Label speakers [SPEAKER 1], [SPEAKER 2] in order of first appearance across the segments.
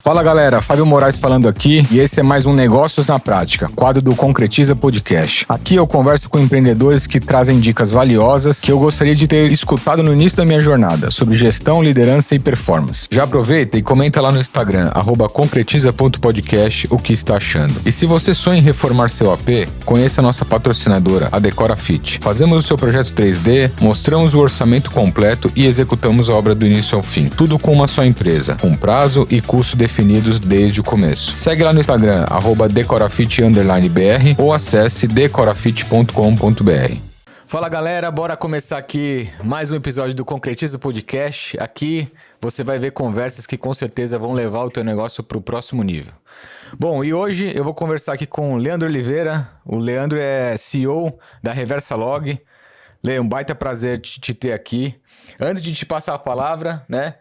[SPEAKER 1] Fala galera, Fábio Moraes falando aqui e esse é mais um Negócios na Prática, quadro do Concretiza Podcast. Aqui eu converso com empreendedores que trazem dicas valiosas que eu gostaria de ter escutado no início da minha jornada, sobre gestão, liderança e performance. Já aproveita e comenta lá no Instagram, @concretiza.podcast, o que está achando. E se você sonha em reformar seu AP, conheça a nossa patrocinadora, a Decora Fit. Fazemos o seu projeto 3D, mostramos o orçamento completo e executamos a obra do início ao fim. Tudo com uma só empresa, com prazo e custo definidos desde o começo. Segue lá no Instagram, @decorafit_br ou acesse decorafit.com.br. Fala galera, bora começar aqui mais um episódio do Concretiza Podcast. Aqui você vai ver conversas que com certeza vão levar o teu negócio para o próximo nível. Bom, e hoje eu vou conversar aqui com o Leandro Oliveira. O Leandro é CEO da Reversa Log. Lê, um baita prazer te ter aqui. Antes de te passar a palavra, né?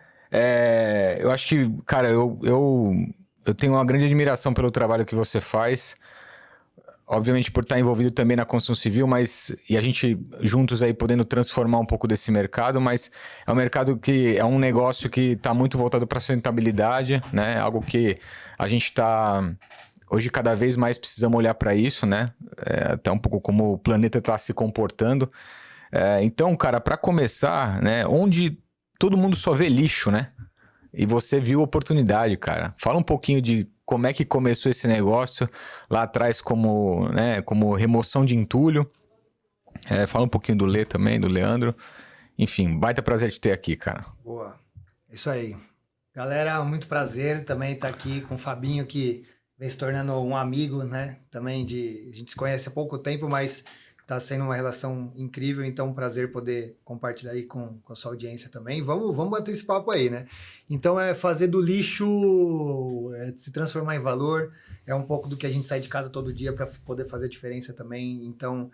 [SPEAKER 1] Eu acho que, cara, eu tenho uma grande admiração pelo trabalho que você faz. Obviamente por estar envolvido também na construção civil, e a gente juntos aí podendo transformar um pouco desse mercado, mas é um mercado que é um negócio que está muito voltado para a sustentabilidade, né? Algo que a gente está hoje cada vez mais precisamos olhar para isso, né? Até um pouco como o planeta está se comportando. Então, cara, para começar, né? Onde todo mundo só vê lixo, né? E você viu oportunidade, cara. Fala um pouquinho de como é que começou esse negócio lá atrás como remoção de entulho. Fala um pouquinho do Lê também, do Leandro. Enfim, baita prazer de ter aqui, cara.
[SPEAKER 2] Boa, isso aí. Galera, muito prazer também estar aqui com o Fabinho, que vem se tornando um amigo, né? Também a gente se conhece há pouco tempo, mas tá sendo uma relação incrível, então um prazer poder compartilhar aí com a sua audiência também. Vamos bater esse papo aí, né? Então fazer do lixo se transformar em valor, é um pouco do que a gente sai de casa todo dia para poder fazer diferença também. Então,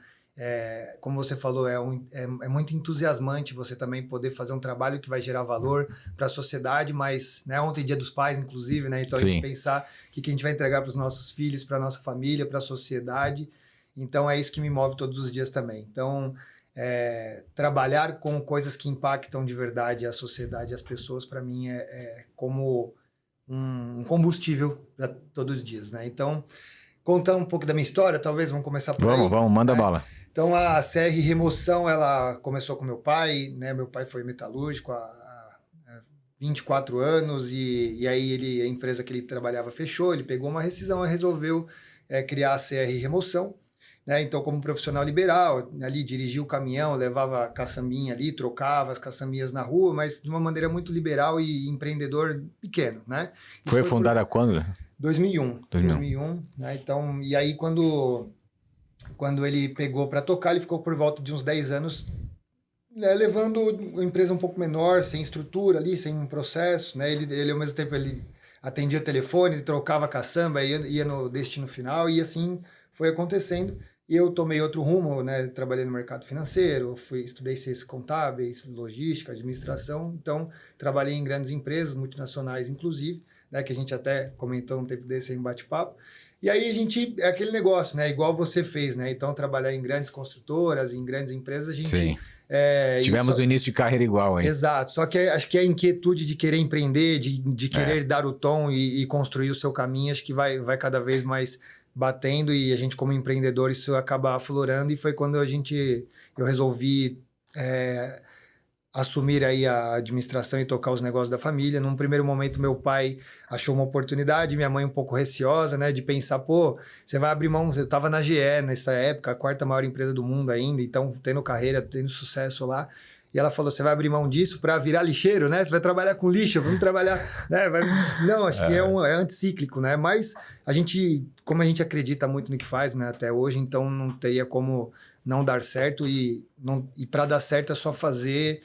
[SPEAKER 2] como você falou, é muito entusiasmante você também poder fazer um trabalho que vai gerar valor para a sociedade, mas, né, ontem Dia dos Pais, inclusive, né? Então Sim. A gente pensar o que a gente vai entregar para os nossos filhos, para a nossa família, para a sociedade. Então, é isso que me move todos os dias também. Então, trabalhar com coisas que impactam de verdade a sociedade e as pessoas, para mim, é como um combustível para todos os dias, né? Então, contando um pouco da minha história, talvez vamos começar por aí.
[SPEAKER 1] Vamos, manda bala.
[SPEAKER 2] Então, a CR Remoção, ela começou com meu pai, né? Meu pai foi metalúrgico há 24 anos e aí a empresa que ele trabalhava fechou, ele pegou uma rescisão e resolveu criar a CR Remoção. Né? Então, como profissional liberal, ali dirigia o caminhão, levava a caçambinha ali, trocava as caçambinhas na rua, mas de uma maneira muito liberal e empreendedor pequeno, né?
[SPEAKER 1] Foi fundada quando?
[SPEAKER 2] 2001, né? Então, e aí quando ele pegou para tocar, ele ficou por volta de uns 10 anos, né, levando a empresa um pouco menor, sem estrutura ali, sem um processo, né? Ele ao mesmo tempo ele atendia o telefone, ele trocava a caçamba, ia no destino final e assim foi acontecendo. E eu tomei outro rumo, né? Trabalhei no mercado financeiro, estudei ciências contábeis, logística, administração. Então, trabalhei em grandes empresas, multinacionais inclusive, né? Que a gente até comentou um tempo desse em bate-papo. E aí é aquele negócio, né? Igual você fez, né? Então, trabalhar em grandes construtoras, em grandes empresas, a gente...
[SPEAKER 1] Sim. Tivemos o início de carreira igual, hein?
[SPEAKER 2] Exato. Só que acho que a inquietude de querer empreender, de querer dar o tom e construir o seu caminho, acho que vai cada vez mais batendo, e a gente como empreendedor isso acaba aflorando, e foi quando eu resolvi assumir aí a administração e tocar os negócios da família. Num primeiro momento meu pai achou uma oportunidade, minha mãe um pouco receosa, né, de pensar, pô, você vai abrir mão, eu tava na GE nessa época, a quarta maior empresa do mundo ainda, então tendo carreira, tendo sucesso lá. E ela falou, você vai abrir mão disso para virar lixeiro, né? Você vai trabalhar com lixo, vamos trabalhar... né? Não, acho que é anticíclico, né? Mas como a gente acredita muito no que faz, né? Até hoje, então não teria como não dar certo. E para dar certo é só fazer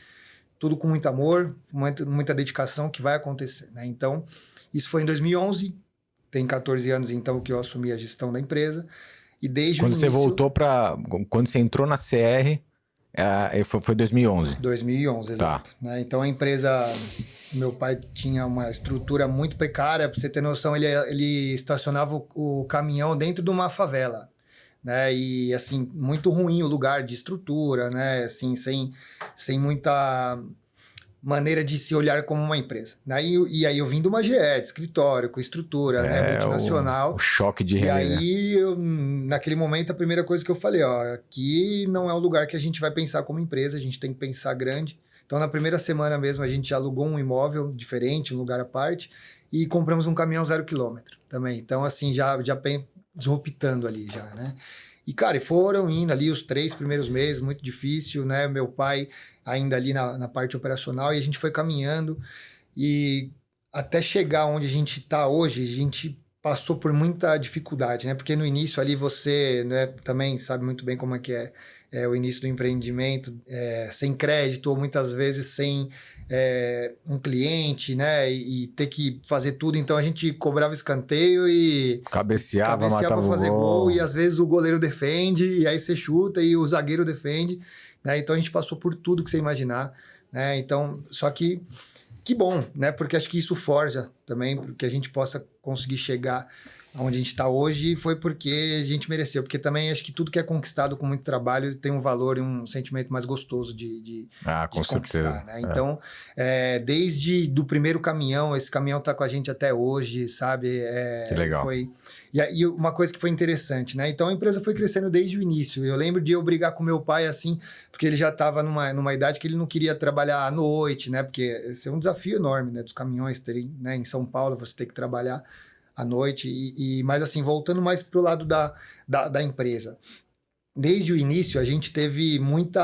[SPEAKER 2] tudo com muito amor, muita dedicação, que vai acontecer, né? Então, isso foi em 2011. Tem 14 anos, então, que eu assumi a gestão da empresa. E desde
[SPEAKER 1] quando
[SPEAKER 2] o início...
[SPEAKER 1] você voltou quando você entrou na CR... foi 2011.
[SPEAKER 2] 2011, exato. Tá. Né? Então a empresa, meu pai tinha uma estrutura muito precária, para você ter noção, ele estacionava o caminhão dentro de uma favela, né? E assim, muito ruim o lugar de estrutura, né? Assim, sem muita maneira de se olhar como uma empresa. E aí eu vim de uma GE, de escritório, com estrutura, né, multinacional.
[SPEAKER 1] O choque de
[SPEAKER 2] realidade. E aí, naquele momento, a primeira coisa que eu falei, aqui não é um lugar que a gente vai pensar como empresa, a gente tem que pensar grande. Então, na primeira semana mesmo, a gente alugou um imóvel diferente, um lugar à parte, e compramos um caminhão 0 km também. Então, assim, já disruptando ali já, né? E, cara, foram indo ali os 3 primeiros meses, muito difícil, né? Meu pai ainda ali na parte operacional, e a gente foi caminhando. E até chegar onde a gente está hoje, a gente passou por muita dificuldade, né? Porque no início ali você, né, também sabe muito bem como é que é o início do empreendimento, sem crédito, ou muitas vezes sem um cliente, né? E ter que fazer tudo. Então a gente cobrava escanteio e
[SPEAKER 1] cabeceava matava
[SPEAKER 2] para fazer gol. E às vezes o goleiro defende, e aí você chuta e o zagueiro defende, né? Então a gente passou por tudo que você imaginar, né? Então, só que bom, né? Porque acho que isso forja também, porque a gente possa conseguir chegar onde a gente está hoje, foi porque a gente mereceu. Porque também acho que tudo que é conquistado com muito trabalho tem um valor e um sentimento mais gostoso de
[SPEAKER 1] com certeza.
[SPEAKER 2] Né? Então, desde do primeiro caminhão, esse caminhão está com a gente até hoje, sabe?
[SPEAKER 1] Que legal.
[SPEAKER 2] E uma coisa que foi interessante, né? Então, a empresa foi crescendo desde o início. Eu lembro de eu brigar com meu pai, assim, porque ele já estava numa idade que ele não queria trabalhar à noite, né? Porque esse é um desafio enorme, né? Dos caminhões terem, né? Em São Paulo, você tem que trabalhar à noite. Mas, assim, voltando mais pro lado da empresa. Desde o início, a gente teve muito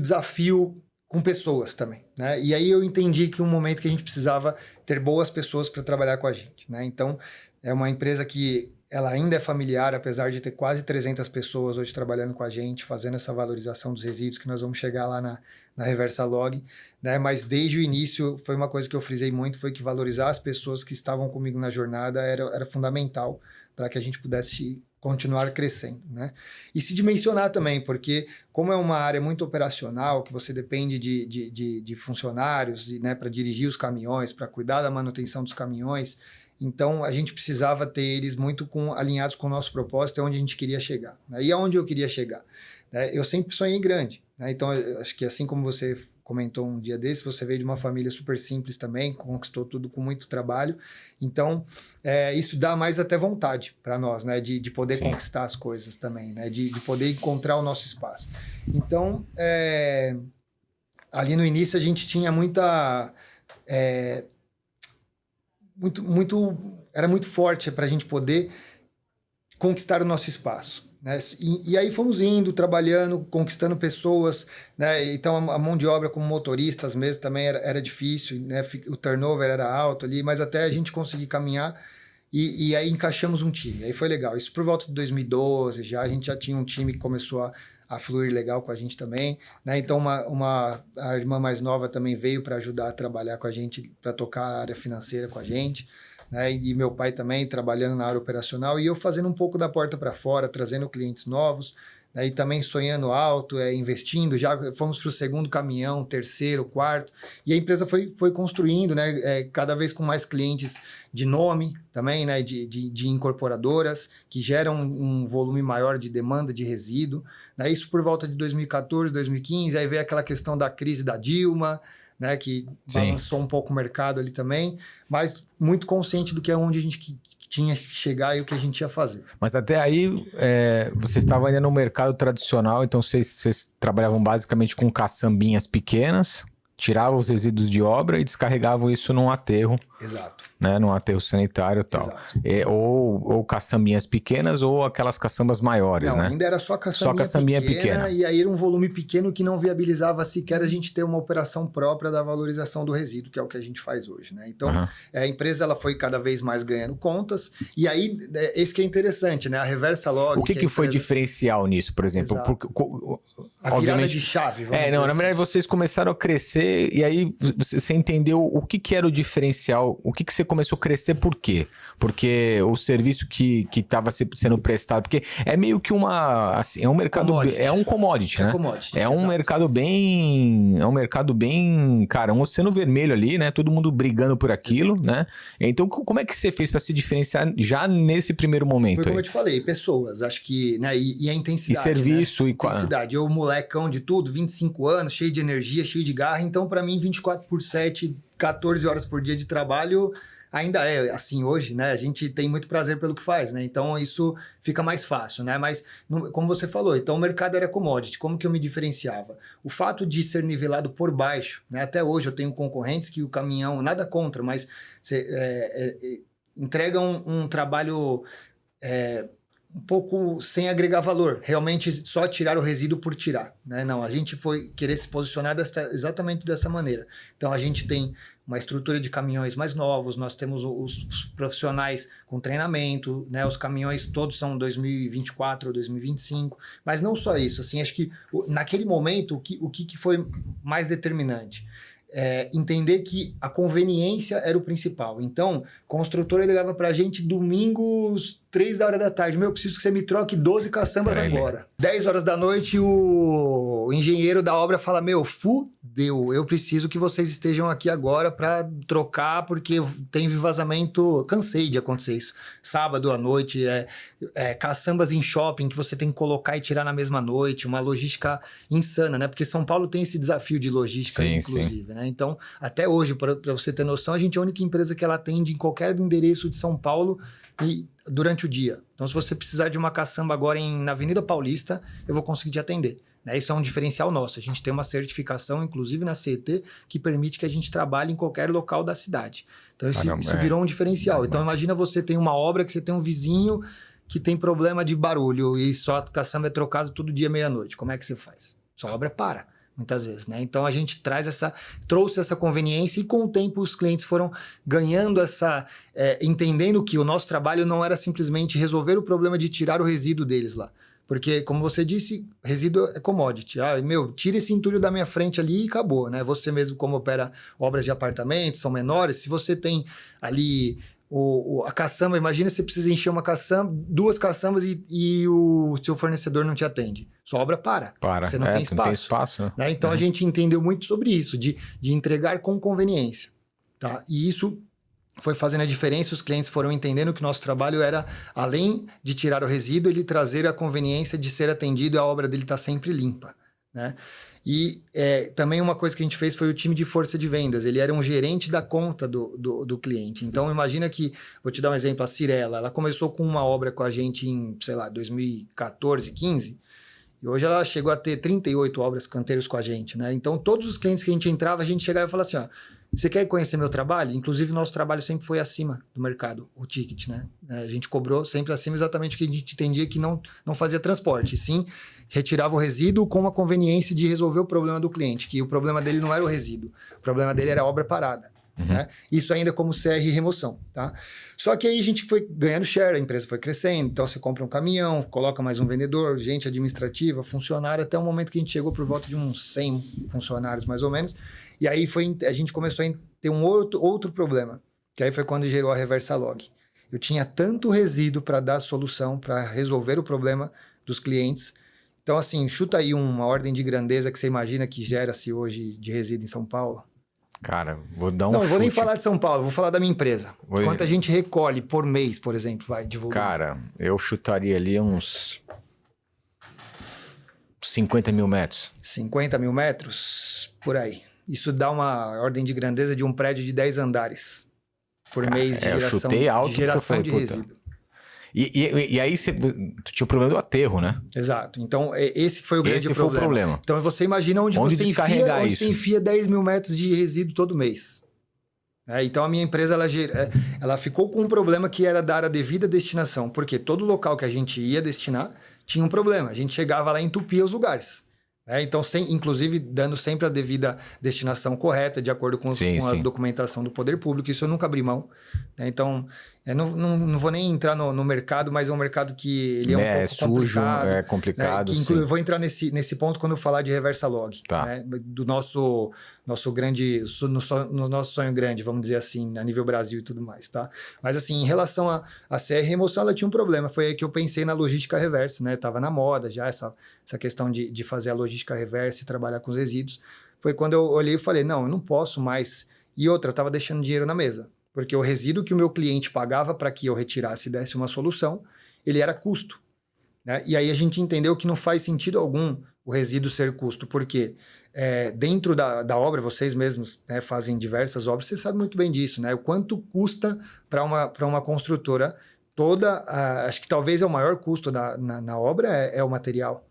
[SPEAKER 2] desafio com pessoas também, né? E aí eu entendi que um momento que a gente precisava ter boas pessoas para trabalhar com a gente, né? Então, é uma empresa que ela ainda é familiar, apesar de ter quase 300 pessoas hoje trabalhando com a gente, fazendo essa valorização dos resíduos, que nós vamos chegar lá na Reversa Log, né? Mas desde o início, foi uma coisa que eu frisei muito, foi que valorizar as pessoas que estavam comigo na jornada era fundamental para que a gente pudesse continuar crescendo, né? E se dimensionar também, porque como é uma área muito operacional, que você depende de funcionários, né, para dirigir os caminhões, para cuidar da manutenção dos caminhões, então a gente precisava ter eles muito alinhados com o nosso propósito, é onde a gente queria chegar, né? E aonde eu queria chegar, né? Eu sempre sonhei grande, né? Então acho que assim como você comentou um dia desse, você veio de uma família super simples também, conquistou tudo com muito trabalho. Então, isso dá mais até vontade para nós, né? De poder conquistar as coisas também, né? De poder encontrar o nosso espaço. Então, ali no início a gente tinha era muito forte para a gente poder conquistar o nosso espaço, né? E aí fomos indo, trabalhando, conquistando pessoas, né? Então a mão de obra como motoristas mesmo também era difícil, né? O turnover era alto ali, mas até a gente conseguir caminhar e aí encaixamos um time. Aí foi legal. Isso por volta de 2012 a gente já tinha um time que começou a fluir legal com a gente também, né? Então a irmã mais nova também veio para ajudar a trabalhar com a gente, para tocar a área financeira com a gente, né? E meu pai também trabalhando na área operacional e eu fazendo um pouco da porta para fora, trazendo clientes novos, né? E também sonhando alto, investindo. Já fomos para o segundo caminhão, terceiro, quarto, e a empresa foi construindo, né? Cada vez com mais clientes de nome também, né? De incorporadoras que geram um volume maior de demanda de resíduo, né? Isso por volta de 2014, 2015, aí veio aquela questão da crise da Dilma, né, que balançou um pouco o mercado ali também, mas muito consciente do que é onde a gente tinha que chegar e o que a gente ia fazer.
[SPEAKER 1] Mas até aí, vocês estavam ainda no mercado tradicional, então vocês trabalhavam basicamente com caçambinhas pequenas, tiravam os resíduos de obra e descarregavam isso num aterro.
[SPEAKER 2] Exato.
[SPEAKER 1] Né, num aterro sanitário e tal. Ou caçambinhas pequenas ou aquelas caçambas maiores,
[SPEAKER 2] não,
[SPEAKER 1] né?
[SPEAKER 2] Ainda era só caçambinha pequena. E aí era um volume pequeno que não viabilizava sequer a gente ter uma operação própria da valorização do resíduo, que é o que a gente faz hoje, né? Então, a empresa ela foi cada vez mais ganhando contas. E aí, esse que é interessante, né? A Reversa Log...
[SPEAKER 1] O que foi diferencial nisso, por exemplo?
[SPEAKER 2] A virada de chave, vamos dizer
[SPEAKER 1] na verdade, vocês começaram a crescer e aí você entendeu o que era o diferencial o que você começou a crescer por quê? Porque o serviço que estava sendo prestado, porque é meio que assim, é um mercado,
[SPEAKER 2] Commodity.
[SPEAKER 1] é um commodity, né?
[SPEAKER 2] Commodity,
[SPEAKER 1] É um
[SPEAKER 2] exato.
[SPEAKER 1] mercado bem, cara, um oceano vermelho ali, né? Todo mundo brigando por aquilo, né? Então, como é que você fez para se diferenciar já nesse primeiro momento?
[SPEAKER 2] Foi como
[SPEAKER 1] aí?
[SPEAKER 2] eu te falei, pessoas, acho que, né, e a intensidade,
[SPEAKER 1] E serviço,
[SPEAKER 2] né?
[SPEAKER 1] e
[SPEAKER 2] Intensidade. Eu, molecão de tudo, 25 anos, cheio de energia, cheio de garra, então para mim 24/7, 14 horas por dia de trabalho ainda é assim hoje, né? A gente tem muito prazer pelo que faz, né? Então isso fica mais fácil, né? Mas como você falou, então o mercado era commodity, como que eu me diferenciava? O fato de ser nivelado por baixo, né? Até hoje eu tenho concorrentes que o caminhão, nada contra, mas entregam um trabalho um pouco sem agregar valor, realmente só tirar o resíduo por tirar, né? Não, a gente foi querer se posicionar exatamente dessa maneira. Então a gente tem uma estrutura de caminhões mais novos, nós temos os profissionais com treinamento, né? Os caminhões todos são 2024 ou 2025, mas não só isso, assim, acho que naquele momento o que foi mais determinante? Entender que a conveniência era o principal. Então, a construtora ligava pra gente domingos, 3 da hora da tarde. Meu, eu preciso que você me troque 12 caçambas agora. 10 horas da noite, o engenheiro da obra fala, meu, fudeu, eu preciso que vocês estejam aqui agora pra trocar, porque tem vazamento. Cansei de acontecer isso. Sábado à noite, caçambas em shopping que você tem que colocar e tirar na mesma noite. Uma logística insana, né? Porque São Paulo tem esse desafio de logística,
[SPEAKER 1] sim,
[SPEAKER 2] inclusive,
[SPEAKER 1] sim.
[SPEAKER 2] né? Então, até hoje, para você ter noção, a gente é a única empresa que ela atende em qualquer endereço de São Paulo e durante o dia. Então, se você precisar de uma caçamba agora na Avenida Paulista, eu vou conseguir te atender. Né? Isso é um diferencial nosso. A gente tem uma certificação, inclusive na CET, que permite que a gente trabalhe em qualquer local da cidade. Então, isso virou um diferencial. Então, imagina você tem uma obra que você tem um vizinho que tem problema de barulho e só a caçamba é trocado todo dia meia-noite. Como é que você faz? Sua obra para. Muitas vezes, né? Então a gente trouxe essa conveniência e com o tempo os clientes foram ganhando entendendo que o nosso trabalho não era simplesmente resolver o problema de tirar o resíduo deles lá. Porque, como você disse, resíduo é commodity. Tira esse entulho da minha frente ali e acabou, né? Você mesmo, como opera obras de apartamentos, são menores, se você tem ali a caçamba, imagina você precisa encher uma caçamba, 2 caçambas e o seu fornecedor não te atende. Sua obra para. Você não tem espaço.
[SPEAKER 1] Não tem espaço.
[SPEAKER 2] Né? Então a gente entendeu muito sobre isso, de entregar com conveniência. Tá? E isso foi fazendo a diferença, os clientes foram entendendo que o nosso trabalho era, além de tirar o resíduo, ele trazer a conveniência de ser atendido e a obra dele estar sempre limpa. Né? E também uma coisa que a gente fez foi o time de força de vendas. Ele era um gerente da conta do cliente. Então, imagina que, vou te dar um exemplo, a Cirela, ela começou com uma obra com a gente em, 2014, 15, e hoje ela chegou a ter 38 obras canteiros com a gente, né? Então, todos os clientes que a gente entrava, a gente chegava e falava assim, você quer conhecer meu trabalho? Inclusive, o nosso trabalho sempre foi acima do mercado, o ticket, né? A gente cobrou sempre acima exatamente o que a gente entendia que não fazia transporte, sim retirava o resíduo com a conveniência de resolver o problema do cliente, que o problema dele não era o resíduo, o problema dele era a obra parada. Uhum. Né? Isso ainda como CR e remoção. Tá? Só que aí a gente foi ganhando share, a empresa foi crescendo, então você compra um caminhão, coloca mais um vendedor, gente administrativa, funcionário, até o momento que a gente chegou por volta de uns 100 funcionários mais ou menos, e aí a gente começou a ter um outro problema, que aí foi quando gerou a Reversalog. Eu tinha tanto resíduo para dar solução, para resolver o problema dos clientes. Então, assim, chuta aí uma ordem de grandeza que você imagina que gera-se hoje de resíduo em São Paulo.
[SPEAKER 1] Cara, vou dar um
[SPEAKER 2] Não,
[SPEAKER 1] chute.
[SPEAKER 2] vou nem falar de São Paulo, vou falar da minha empresa. Quanto a gente recolhe por mês, por exemplo, vai divulgar?
[SPEAKER 1] Cara, eu chutaria ali uns 50 mil metros.
[SPEAKER 2] 50 mil metros? Por aí. Isso dá uma ordem de grandeza de um prédio de 10 andares por mês de geração de resíduo.
[SPEAKER 1] E aí tu tinha o problema do aterro, né?
[SPEAKER 2] Exato. Então, esse foi o grande problema.
[SPEAKER 1] Foi o problema.
[SPEAKER 2] Então, você imagina onde você enfia 10 mil metros de resíduo todo mês. Então, a minha empresa, ela ficou com um problema que era dar a devida destinação. Porque todo local que a gente ia destinar tinha um problema. A gente chegava lá e entupia os lugares. Então, inclusive, dando sempre a devida destinação correta, de acordo com a documentação do poder público. Isso eu nunca abri mão. Então, Não vou nem entrar no mercado, mas é um mercado que ele é um pouco
[SPEAKER 1] sujo,
[SPEAKER 2] complicado.
[SPEAKER 1] É complicado,
[SPEAKER 2] né?
[SPEAKER 1] sim.
[SPEAKER 2] Eu vou entrar nesse ponto quando eu falar de reversa log.
[SPEAKER 1] Tá.
[SPEAKER 2] Né? Do nosso grande, no nosso sonho grande, vamos dizer assim, a nível Brasil e tudo mais, tá? Mas assim, em relação a CR Remoção, ela tinha um problema. Foi aí que eu pensei na logística reversa, né? Tava na moda já essa questão de fazer a logística reversa e trabalhar com os resíduos. Foi quando eu olhei e falei, não, eu não posso mais. E outra, eu tava deixando dinheiro na mesa. Porque o resíduo que o meu cliente pagava para que eu retirasse e desse uma solução, ele era custo. Né? E aí a gente entendeu que não faz sentido algum o resíduo ser custo, porque dentro da obra, vocês mesmos, né, fazem diversas obras, você sabe muito bem disso, né? O quanto custa para uma construtora acho que talvez é o maior custo na obra é o material.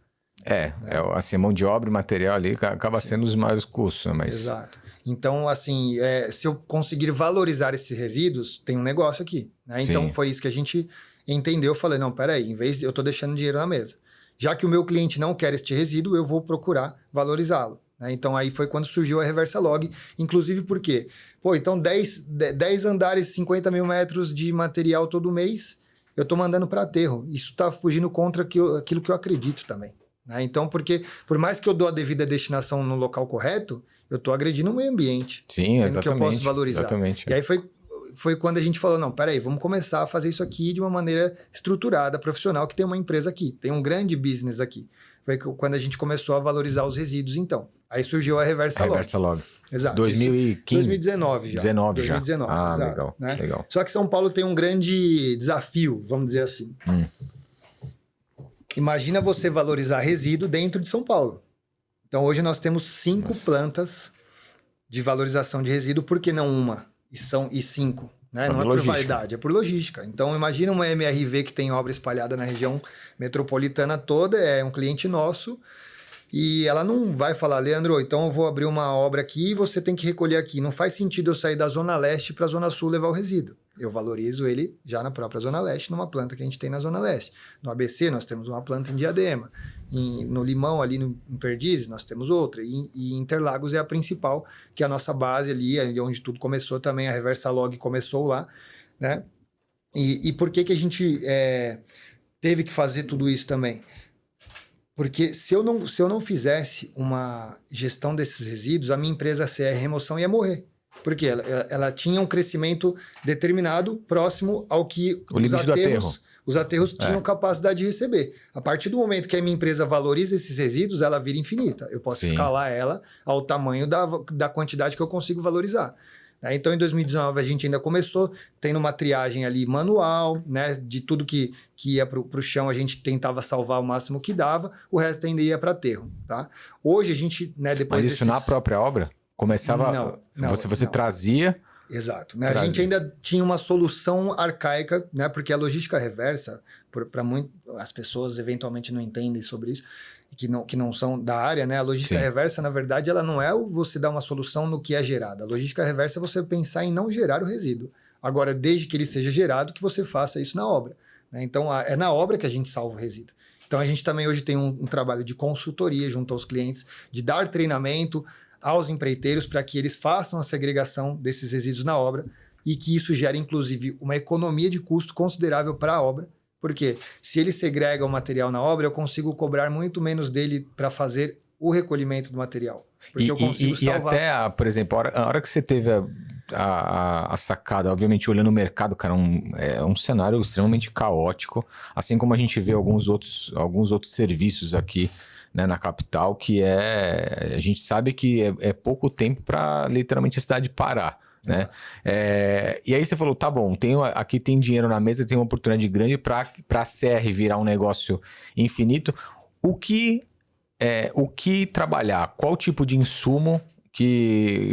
[SPEAKER 1] Assim, mão de obra e material ali acaba sendo os maiores custos, mas...
[SPEAKER 2] Exato. Então, assim, se eu conseguir valorizar esses resíduos, tem um negócio aqui. Né? Então, foi isso que a gente entendeu. Eu falei, não, peraí, em vez de eu estou deixando dinheiro na mesa. Já que o meu cliente não quer este resíduo, eu vou procurar valorizá-lo. Né? Então, aí foi quando surgiu a Reversa Log. Inclusive, por quê? Então, 10 andares, 50 mil metros de material todo mês, eu estou mandando para aterro. Isso está fugindo contra aquilo que eu acredito também. Né? Então, porque por mais que eu dou a devida destinação no local correto, eu estou agredindo o meio ambiente.
[SPEAKER 1] Sim,
[SPEAKER 2] sendo
[SPEAKER 1] exatamente.
[SPEAKER 2] que eu posso valorizar.
[SPEAKER 1] Exatamente.
[SPEAKER 2] E aí foi quando a gente falou, não, peraí, vamos começar a fazer isso aqui de uma maneira estruturada, profissional, que tem uma empresa aqui, tem um grande business aqui. Foi quando a gente começou a valorizar os resíduos, então. Aí surgiu a Reversa Log.
[SPEAKER 1] Reversa Log.
[SPEAKER 2] Exato.
[SPEAKER 1] 2015?
[SPEAKER 2] 2019 já.
[SPEAKER 1] 2019
[SPEAKER 2] já.
[SPEAKER 1] Ah,
[SPEAKER 2] exato,
[SPEAKER 1] legal,
[SPEAKER 2] né?
[SPEAKER 1] legal.
[SPEAKER 2] Só que São Paulo tem um grande desafio, vamos dizer assim. Imagina você valorizar resíduo dentro de São Paulo. Então, hoje nós temos 5 plantas de valorização de resíduo, por que não uma? E 5, né? Não é por vaidade, é por logística. Então, imagina uma MRV que tem obra espalhada na região metropolitana toda, é um cliente nosso, e ela não vai falar, Leandro, então eu vou abrir uma obra aqui e você tem que recolher aqui. Não faz sentido eu sair da Zona Leste para a Zona Sul levar o resíduo. Eu valorizo ele já na própria Zona Leste, numa planta que a gente tem na Zona Leste. No ABC, nós temos uma planta em Diadema. No Limão, ali em Perdizes, nós temos outra. E Interlagos é a principal, que é a nossa base ali onde tudo começou também. A Reversa Log começou lá. Né? E por que a gente teve que fazer tudo isso também? Porque se eu não fizesse uma gestão desses resíduos, a minha empresa CR Remoção ia morrer. Porque ela tinha um crescimento determinado próximo ao que os aterros tinham capacidade de receber. A partir do momento que a minha empresa valoriza esses resíduos, ela vira infinita. Eu posso escalar ela ao tamanho da quantidade que eu consigo valorizar. Então, em 2019, a gente ainda começou tendo uma triagem ali manual, né? De tudo que ia para o chão, a gente tentava salvar o máximo que dava, o resto ainda ia para aterro. Tá? Hoje, a gente, né, depois
[SPEAKER 1] Mas isso na própria obra? Começava... Você trazia...
[SPEAKER 2] Exato. Né? A gente ainda tinha uma solução arcaica, né? Porque a logística reversa, as pessoas eventualmente não entendem sobre isso, que não são da área, né? A logística reversa, na verdade, ela não é você dar uma solução no que é gerado. A logística reversa é você pensar em não gerar o resíduo. Agora, desde que ele seja gerado, que você faça isso na obra. Né? Então, é na obra que a gente salva o resíduo. Então, a gente também hoje tem um trabalho de consultoria junto aos clientes, de dar treinamento aos empreiteiros para que eles façam a segregação desses resíduos na obra e que isso gere, inclusive, uma economia de custo considerável para a obra. Porque se ele segrega o material na obra, eu consigo cobrar muito menos dele para fazer o recolhimento do material. Porque eu consigo salvar.
[SPEAKER 1] E até, por exemplo, a hora que você teve a sacada, obviamente olhando o mercado, cara, é um cenário extremamente caótico, assim como a gente vê alguns outros serviços aqui, né, na capital, que a gente sabe que é pouco tempo para literalmente a cidade parar. Né? E aí você falou, tá bom, aqui tem dinheiro na mesa, tem uma oportunidade grande para a CR virar um negócio infinito. O que trabalhar? Qual tipo de insumo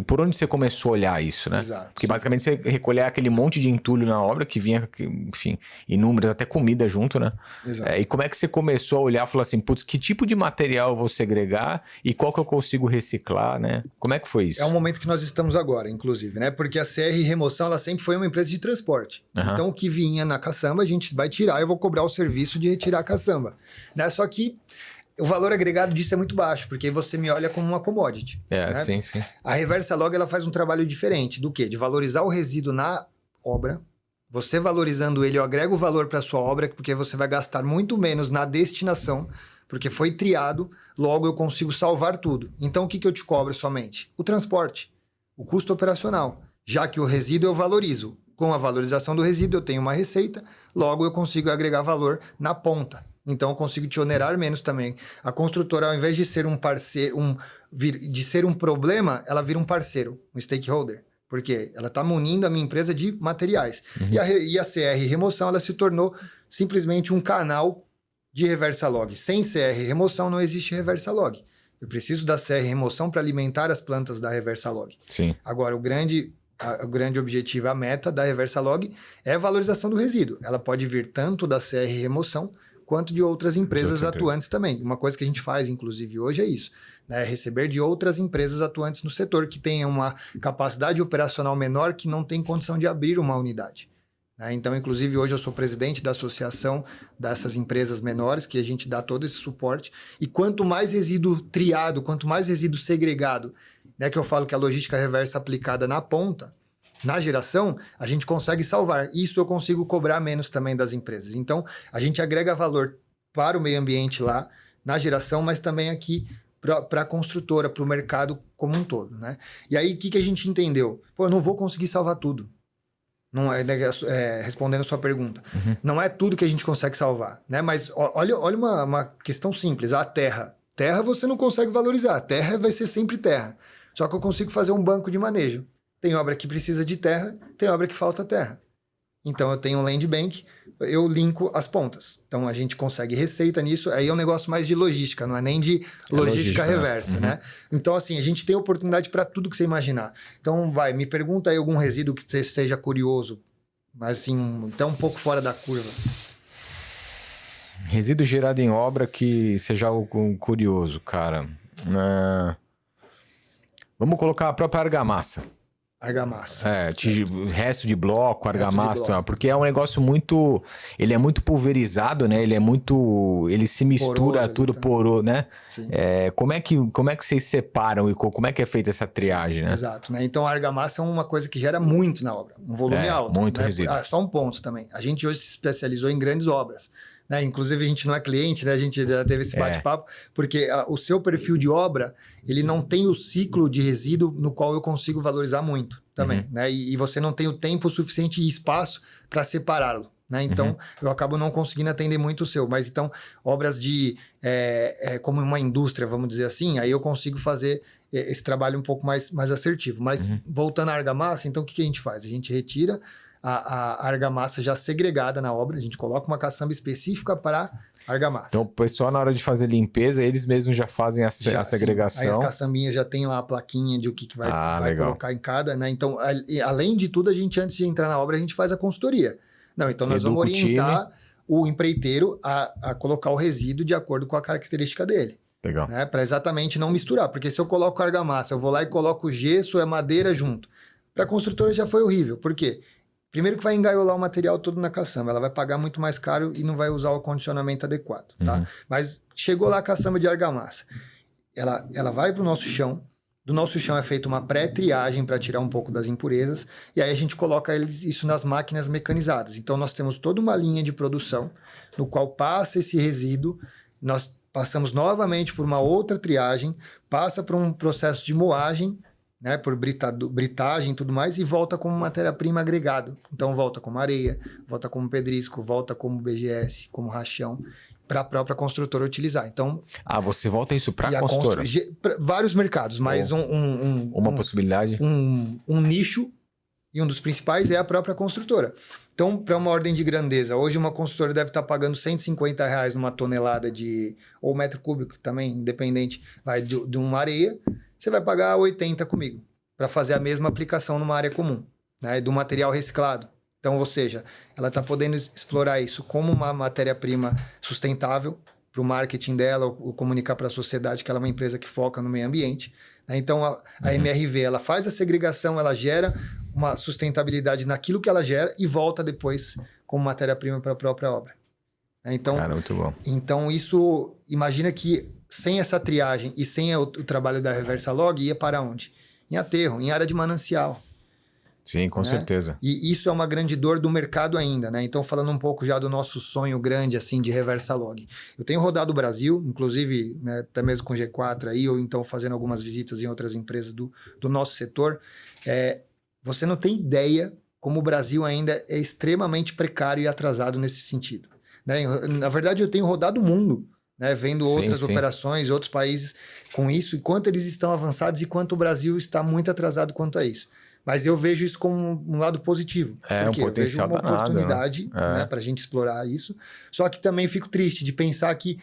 [SPEAKER 1] por onde você começou a olhar isso, né?
[SPEAKER 2] Exato.
[SPEAKER 1] Porque basicamente você recolher aquele monte de entulho na obra que vinha, enfim, inúmeras, até comida junto, né?
[SPEAKER 2] Exato.
[SPEAKER 1] E como é que você começou a olhar e falou assim, putz, que tipo de material eu vou segregar e qual que eu consigo reciclar, né? Como é que foi isso?
[SPEAKER 2] É um momento que nós estamos agora, inclusive, né? Porque a CR Remoção, ela sempre foi uma empresa de transporte.
[SPEAKER 1] Uhum.
[SPEAKER 2] Então, o que vinha na caçamba, a gente vai tirar e eu vou cobrar o serviço de retirar a caçamba. Né? Só que o valor agregado disso é muito baixo, porque você me olha como uma commodity. Né?
[SPEAKER 1] Sim.
[SPEAKER 2] A Reversa Log, ela faz um trabalho diferente do quê? De valorizar o resíduo na obra, Você valorizando ele, eu agrego valor para sua obra, porque você vai gastar muito menos na destinação, porque foi triado, logo eu consigo salvar tudo. Então, o que eu te cobro somente? O transporte, o custo operacional. Já que o resíduo eu valorizo. Com a valorização do resíduo, eu tenho uma receita, logo eu consigo agregar valor na ponta. Então, eu consigo te onerar menos também. A construtora, ao invés de ser um parceiro, de ser um problema, ela vira um parceiro, um stakeholder. Por quê? Ela está munindo a minha empresa de materiais. E a CR Remoção, ela se tornou simplesmente um canal de reversa log. Sem CR Remoção, não existe reversa log. Eu preciso da CR Remoção para alimentar as plantas da reversa log.
[SPEAKER 1] Sim.
[SPEAKER 2] Agora, o grande objetivo, a meta da reversa log é a valorização do resíduo. Ela pode vir tanto da CR Remoção quanto de outras empresas atuantes também. Uma coisa que a gente faz, inclusive, hoje é isso, né? Receber de outras empresas atuantes no setor que tenham uma capacidade operacional menor que não tem condição de abrir uma unidade. Né? Então, inclusive, hoje eu sou presidente da associação dessas empresas menores, que a gente dá todo esse suporte. E quanto mais resíduo triado, quanto mais resíduo segregado, né, que eu falo que a logística reversa aplicada na ponta, na geração, a gente consegue salvar. Isso eu consigo cobrar menos também das empresas. Então, a gente agrega valor para o meio ambiente lá, na geração, mas também aqui para a construtora, para o mercado como um todo. Né? E aí, o que a gente entendeu? Pô, eu não vou conseguir salvar tudo. Não respondendo a sua pergunta. Não é tudo que a gente consegue salvar. Né? Mas olha uma questão simples. A terra. Terra você não consegue valorizar. A terra vai ser sempre terra. Só que eu consigo fazer um banco de manejo. Tem obra que precisa de terra, tem obra que falta terra. Então, eu tenho um land bank, eu linko as pontas. Então, a gente consegue receita nisso. Aí é um negócio mais de logística, não é nem de logística reversa, né? Então, assim, a gente tem oportunidade para tudo que você imaginar. Então, me pergunta aí algum resíduo que você seja curioso, mas assim, até um pouco fora da curva.
[SPEAKER 1] Resíduo gerado em obra que seja algo curioso, cara. Vamos colocar a própria argamassa.
[SPEAKER 2] Argamassa.
[SPEAKER 1] Resto de bloco, argamassa, porque é um negócio muito... Ele é muito pulverizado, né? Ele se mistura tudo poroso, né? Como é que vocês separam e como é que é feita essa triagem, né?
[SPEAKER 2] Exato, né? Então a argamassa é uma coisa que gera muito na obra, um volume alto.
[SPEAKER 1] Muito
[SPEAKER 2] né?
[SPEAKER 1] resíduo.
[SPEAKER 2] Só um ponto também. A gente hoje se especializou em grandes obras. Né? Inclusive, a gente não é cliente, né? A gente já teve esse bate-papo, porque o seu perfil de obra, ele não tem o ciclo de resíduo no qual eu consigo valorizar muito também. Né? E você não tem o tempo suficiente e espaço para separá-lo. Né? Então, eu acabo não conseguindo atender muito o seu. Mas, então, obras de... como uma indústria, vamos dizer assim, aí eu consigo fazer esse trabalho um pouco mais assertivo. Mas, voltando à argamassa, então, o que a gente faz? A gente retira a argamassa já segregada na obra, a gente coloca uma caçamba específica para argamassa.
[SPEAKER 1] Então, o pessoal, na hora de fazer limpeza, eles mesmos já fazem a segregação.
[SPEAKER 2] Aí as caçambinhas já tem lá a plaquinha de o que vai colocar em cada, né? Então, além de tudo, a gente, antes de entrar na obra, a gente faz a consultoria. Não, então nós vamos orientar o empreiteiro a colocar o resíduo de acordo com a característica dele.
[SPEAKER 1] Legal.
[SPEAKER 2] Né? Para exatamente não misturar, porque se eu coloco argamassa, eu vou lá e coloco gesso, madeira junto. Para a construtora já foi horrível, por quê? Primeiro que vai engaiolar o material todo na caçamba, ela vai pagar muito mais caro e não vai usar o condicionamento adequado, tá? Mas chegou lá a caçamba de argamassa, ela vai para o nosso chão, do nosso chão é feita uma pré-triagem para tirar um pouco das impurezas, e aí a gente coloca isso nas máquinas mecanizadas. Então nós temos toda uma linha de produção, no qual passa esse resíduo, nós passamos novamente por uma outra triagem, passa por um processo de moagem, né, por britagem e tudo mais, e volta como matéria-prima agregado. Então, volta como areia, volta como pedrisco, volta como BGS, como rachão, para a própria construtora utilizar. Então,
[SPEAKER 1] você volta isso para a construtora?
[SPEAKER 2] Vários mercados, mas
[SPEAKER 1] uma possibilidade?
[SPEAKER 2] Um nicho, e um dos principais é a própria construtora. Então, para uma ordem de grandeza, hoje uma construtora deve estar pagando R$150 numa tonelada ou metro cúbico também, independente, de uma areia. Você vai pagar 80 comigo para fazer a mesma aplicação numa área comum, né, do material reciclado. Então, ou seja, ela está podendo explorar isso como uma matéria-prima sustentável para o marketing dela, ou comunicar para a sociedade que ela é uma empresa que foca no meio ambiente. Né? Então, a MRV ela faz a segregação, ela gera uma sustentabilidade naquilo que ela gera e volta depois como matéria-prima para a própria obra. Né? Então,
[SPEAKER 1] cara, muito bom.
[SPEAKER 2] Então, isso, imagina que sem essa triagem e sem o trabalho da reversa log, ia para onde? Em aterro, em área de manancial.
[SPEAKER 1] Sim, com
[SPEAKER 2] né?
[SPEAKER 1] certeza.
[SPEAKER 2] E isso é uma grande dor do mercado ainda, né? Então, falando um pouco já do nosso sonho grande, assim, de reversa log. Eu tenho rodado o Brasil, inclusive, né, até mesmo com G4 aí, ou então fazendo algumas visitas em outras empresas do nosso setor. Você não tem ideia como o Brasil ainda é extremamente precário e atrasado nesse sentido, né? Na verdade, eu tenho rodado o mundo, né, vendo outras operações, outros países com isso, e quanto eles estão avançados e quanto o Brasil está muito atrasado quanto a isso. Mas eu vejo isso como um lado positivo.
[SPEAKER 1] Um potencial
[SPEAKER 2] eu vejo uma
[SPEAKER 1] danado,
[SPEAKER 2] oportunidade, né, para a gente explorar isso. Só que também fico triste de pensar que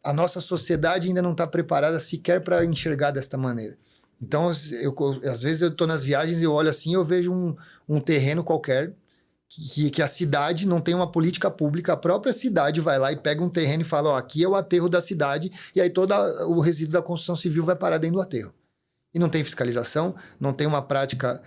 [SPEAKER 2] a nossa sociedade ainda não está preparada sequer para enxergar desta maneira. Então, às vezes eu estou nas viagens e eu olho assim, eu vejo um terreno qualquer que a cidade não tem uma política pública, a própria cidade vai lá e pega um terreno e fala, ó, aqui é o aterro da cidade, e aí todo o resíduo da construção civil vai parar dentro do aterro. E não tem fiscalização, não tem uma prática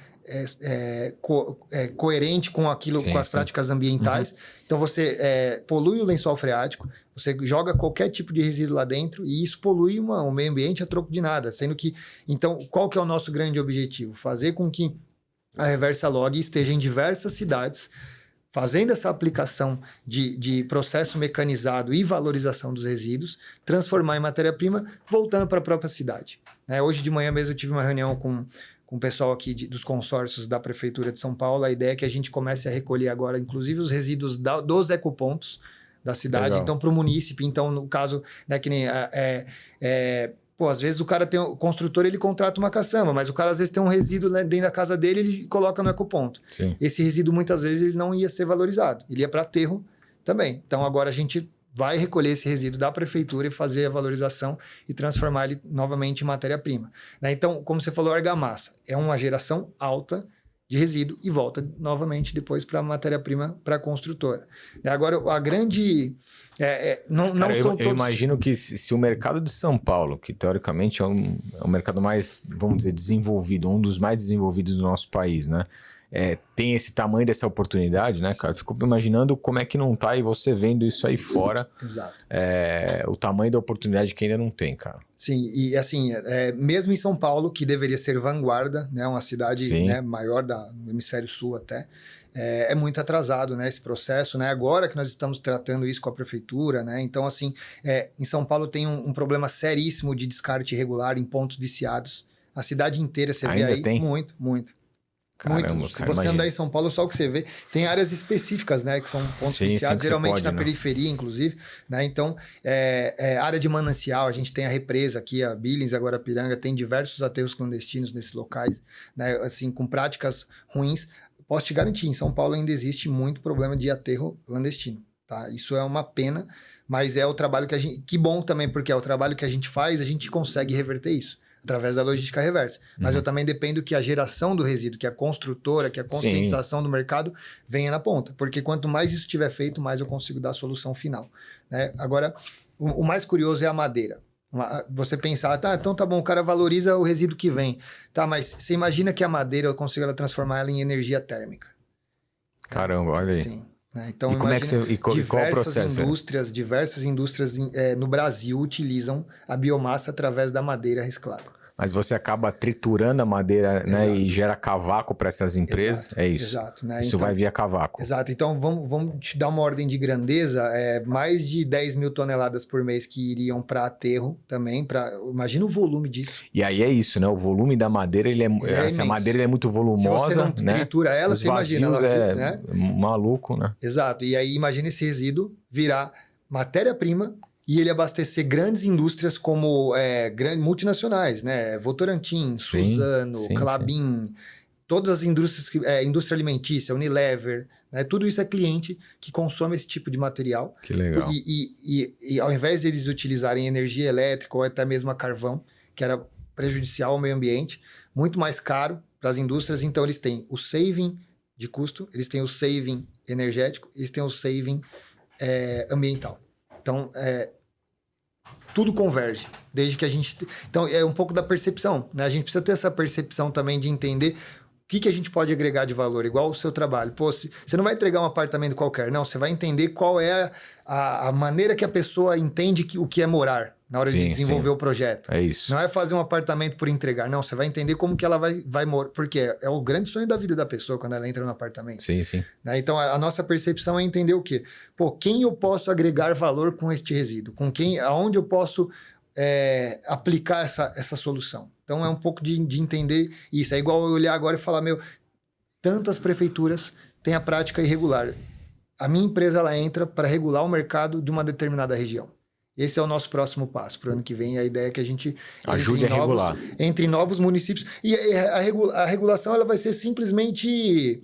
[SPEAKER 2] coerente com aquilo, com as práticas ambientais. Então você polui o lençol freático, você joga qualquer tipo de resíduo lá dentro e isso polui o meio ambiente a troco de nada. Sendo que, então, qual que é o nosso grande objetivo? Fazer com que a Reversa Log esteja em diversas cidades, fazendo essa aplicação de processo mecanizado e valorização dos resíduos, transformar em matéria-prima, voltando para a própria cidade. Hoje de manhã mesmo eu tive uma reunião com o pessoal aqui dos consórcios da Prefeitura de São Paulo. A ideia é que a gente comece a recolher agora, inclusive, os resíduos dos ecopontos da cidade. Legal. Então, para o munícipe, então, no caso, né, que nem... às vezes o construtor ele contrata uma caçamba, mas o cara às vezes tem um resíduo, né, dentro da casa dele, ele coloca no ecoponto.
[SPEAKER 1] Sim.
[SPEAKER 2] Esse resíduo muitas vezes ele não ia ser valorizado, ele ia para aterro também. Então agora a gente vai recolher esse resíduo da prefeitura e fazer a valorização e transformar ele novamente em matéria-prima. Né? Então, como você falou, argamassa é uma geração alta de resíduo e volta novamente depois para a matéria-prima para a construtora. Agora, a grande...
[SPEAKER 1] Eu imagino que se o mercado de São Paulo, que teoricamente é o mercado mais, vamos dizer, desenvolvido, um dos mais desenvolvidos do nosso país, né? Tem esse tamanho dessa oportunidade, né, cara? Fico imaginando como é que não tá, e você vendo isso aí fora.
[SPEAKER 2] Exato.
[SPEAKER 1] O tamanho da oportunidade que ainda não tem, cara.
[SPEAKER 2] Sim, e assim, mesmo em São Paulo, que deveria ser vanguarda, né, uma cidade, né, maior do hemisfério sul até, é muito atrasado, né, esse processo, né? Agora que nós estamos tratando isso com a prefeitura, né? Então, assim, em São Paulo tem um problema seríssimo de descarte irregular em pontos viciados. A cidade inteira, você vê aí,
[SPEAKER 1] tem?
[SPEAKER 2] muito.
[SPEAKER 1] Caramba,
[SPEAKER 2] muito. Se você andar em São Paulo, só o que você vê. Tem áreas específicas, né? Que são pontos viciados, geralmente na periferia, inclusive. Né? Então, área de manancial, a gente tem a represa aqui, a Billings, agora a Piranga, tem diversos aterros clandestinos nesses locais, né? Assim, com práticas ruins. Posso te garantir, em São Paulo ainda existe muito problema de aterro clandestino. Tá? Isso é uma pena, mas é o trabalho que a gente... Que bom também, porque é o trabalho que a gente faz, a gente consegue reverter isso através da logística reversa. Mas eu também dependo que a geração do resíduo, que a construtora, que a conscientização do mercado venha na ponta. Porque quanto mais isso tiver feito, mais eu consigo dar a solução final. Né? Agora, o mais curioso é a madeira. Você pensar, então tá bom, o cara valoriza o resíduo que vem. Tá, mas você imagina que a madeira eu consigo transformar ela em energia térmica.
[SPEAKER 1] Caramba, olha aí.
[SPEAKER 2] Sim. Então,
[SPEAKER 1] e como é que você, qual o processo?
[SPEAKER 2] Diversas indústrias no Brasil utilizam a biomassa através da madeira reciclada.
[SPEAKER 1] Mas você acaba triturando a madeira, né, e gera cavaco para essas empresas,
[SPEAKER 2] exato,
[SPEAKER 1] é isso?
[SPEAKER 2] Exato. Né?
[SPEAKER 1] Isso vai via cavaco.
[SPEAKER 2] Exato. Então, vamos te dar uma ordem de grandeza. Mais de 10 mil toneladas por mês que iriam para aterro também. Imagina o volume disso.
[SPEAKER 1] E aí é isso, né? O volume da madeira, essa madeira é muito volumosa. Se você não
[SPEAKER 2] tritura ela, você imagina. Ela, né?
[SPEAKER 1] Maluco, né?
[SPEAKER 2] Exato. E aí, imagina esse resíduo virar matéria-prima e ele abastecer grandes indústrias como multinacionais, né? Votorantim, Suzano, Klabin, todas as indústrias, indústria alimentícia, Unilever, né? Tudo isso é cliente que consome esse tipo de material.
[SPEAKER 1] Que legal.
[SPEAKER 2] E ao invés de eles utilizarem energia elétrica ou até mesmo a carvão, que era prejudicial ao meio ambiente, muito mais caro para as indústrias, então eles têm o saving de custo, eles têm o saving energético, eles têm o saving ambiental. Então, tudo converge, desde que a gente... Então, é um pouco da percepção, né? A gente precisa ter essa percepção também de entender o que a gente pode agregar de valor, igual o seu trabalho. Pô, você não vai entregar um apartamento qualquer, não. Você vai entender qual é a maneira que a pessoa entende o que é morar, na hora de desenvolver o projeto.
[SPEAKER 1] É isso.
[SPEAKER 2] Não é fazer um apartamento por entregar, não. Você vai entender como que ela vai morar. Porque é o grande sonho da vida da pessoa quando ela entra no apartamento.
[SPEAKER 1] Sim, sim.
[SPEAKER 2] Né? Então, a nossa percepção é entender o quê? Pô, quem eu posso agregar valor com este resíduo? Aonde eu posso aplicar essa solução? Então, é um pouco de entender isso. É igual eu olhar agora e falar, tantas prefeituras têm a prática irregular. A minha empresa, ela entra para regular o mercado de uma determinada região. Esse é o nosso próximo passo. Para o ano que vem, a ideia é que a gente
[SPEAKER 1] ajude a regular.
[SPEAKER 2] Entre novos municípios. E a regulação ela vai ser simplesmente...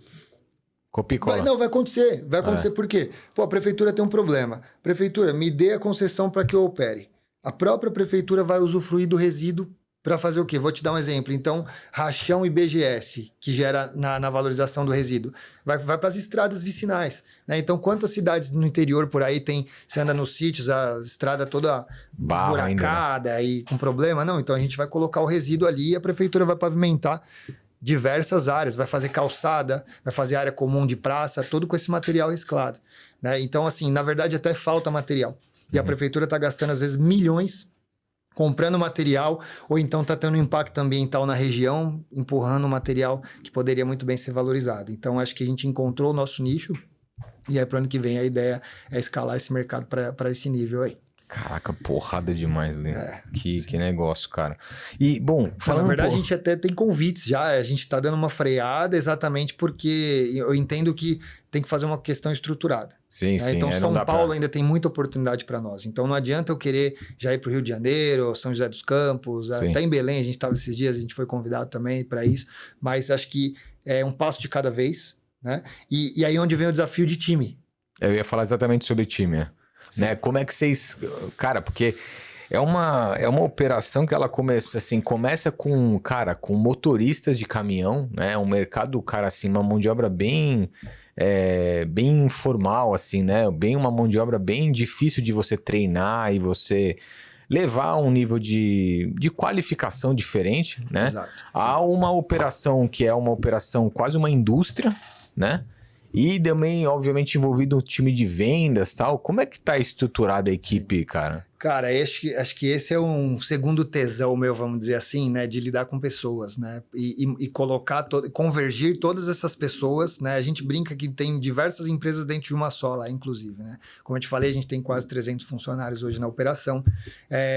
[SPEAKER 1] Copia-cola.
[SPEAKER 2] Não, vai acontecer. Vai acontecer por quê? Pô, a prefeitura tem um problema. Prefeitura, me dê a concessão para que eu opere. A própria prefeitura vai usufruir do resíduo para fazer o quê? Vou te dar um exemplo. Então, rachão e BGS, que gera na valorização do resíduo, vai para as estradas vicinais. Né? Então, quantas cidades no interior por aí você anda nos sítios, a estrada toda esburacada ainda, né? E com problema? Não, então a gente vai colocar o resíduo ali e a prefeitura vai pavimentar diversas áreas, vai fazer calçada, vai fazer área comum de praça, tudo com esse material reciclado. Né? Então, assim, na verdade até falta material. E a prefeitura está gastando, às vezes, milhões comprando material, ou então está tendo um impacto ambiental na região, empurrando material que poderia muito bem ser valorizado. Então, acho que a gente encontrou o nosso nicho, e aí, para o ano que vem, a ideia é escalar esse mercado para esse nível aí.
[SPEAKER 1] Caraca, porrada demais, Lê. Que negócio, cara. E, bom, falando...
[SPEAKER 2] Na verdade, a gente até tem convites já, a gente está dando uma freada exatamente porque eu entendo que tem que fazer uma questão estruturada.
[SPEAKER 1] Sim, sim.
[SPEAKER 2] Então, São Paulo ainda tem muita oportunidade para nós. Então, não adianta eu querer já ir para o Rio de Janeiro, São José dos Campos, até em Belém, a gente estava esses dias, a gente foi convidado também para isso. Mas acho que é um passo de cada vez, né? E aí onde vem o desafio de time.
[SPEAKER 1] Eu ia falar exatamente sobre time, né? Como é que vocês... Cara, porque é uma operação que ela começa com motoristas de caminhão, né? Um mercado, cara, assim, uma mão de obra bem informal, assim, né? Uma mão de obra bem difícil de você treinar e você levar a um nível de qualificação diferente, né?
[SPEAKER 2] Exato.
[SPEAKER 1] Há uma operação que é uma operação quase uma indústria, né? E também, obviamente, envolvido um time de vendas e tal. Como é que tá estruturada a equipe, cara?
[SPEAKER 2] Cara, acho que esse é um segundo tesão meu, vamos dizer assim, né? De lidar com pessoas, né? E convergir todas essas pessoas, né? A gente brinca que tem diversas empresas dentro de uma só lá, inclusive, né? Como eu te falei, a gente tem quase 300 funcionários hoje na operação.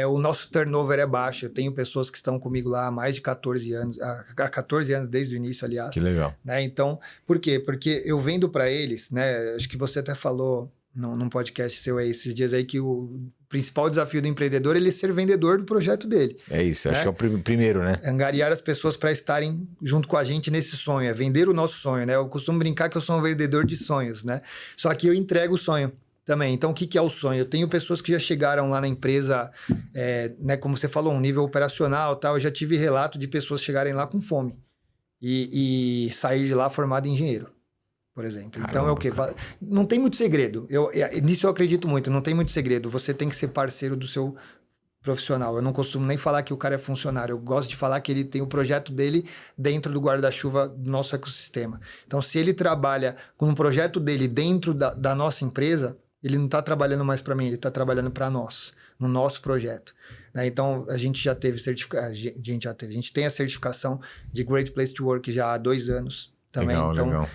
[SPEAKER 2] O nosso turnover é baixo. Eu tenho pessoas que estão comigo lá há mais de 14 anos. Há 14 anos, desde o início, aliás.
[SPEAKER 1] Que legal.
[SPEAKER 2] Né? Então, por quê? Porque eu vendo para eles, né? Acho que você até falou num podcast seu aí esses dias aí que o principal desafio do empreendedor é ele ser vendedor do projeto dele.
[SPEAKER 1] É isso, acho que é o primeiro, né?
[SPEAKER 2] Angariar as pessoas para estarem junto com a gente nesse sonho, é vender o nosso sonho, né? Eu costumo brincar que eu sou um vendedor de sonhos, né? Só que eu entrego o sonho também. Então, o que é o sonho? Eu tenho pessoas que já chegaram lá na empresa, né? Como você falou, um nível operacional e tal. Eu já tive relato de pessoas chegarem lá com fome e sair de lá formado em engenheiro, por exemplo. Caramba, então é o quê? Não tem muito segredo. Nisso eu acredito muito, não tem muito segredo. Você tem que ser parceiro do seu profissional. Eu não costumo nem falar que o cara é funcionário. Eu gosto de falar que ele tem o projeto dele dentro do guarda-chuva do nosso ecossistema. Então, se ele trabalha com um projeto dele dentro da nossa empresa, ele não está trabalhando mais para mim, ele está trabalhando para nós, no nosso projeto. Então, a gente já teve a gente tem a certificação de Great Place to Work já há 2 anos. Também,
[SPEAKER 1] legal,
[SPEAKER 2] então,
[SPEAKER 1] legal.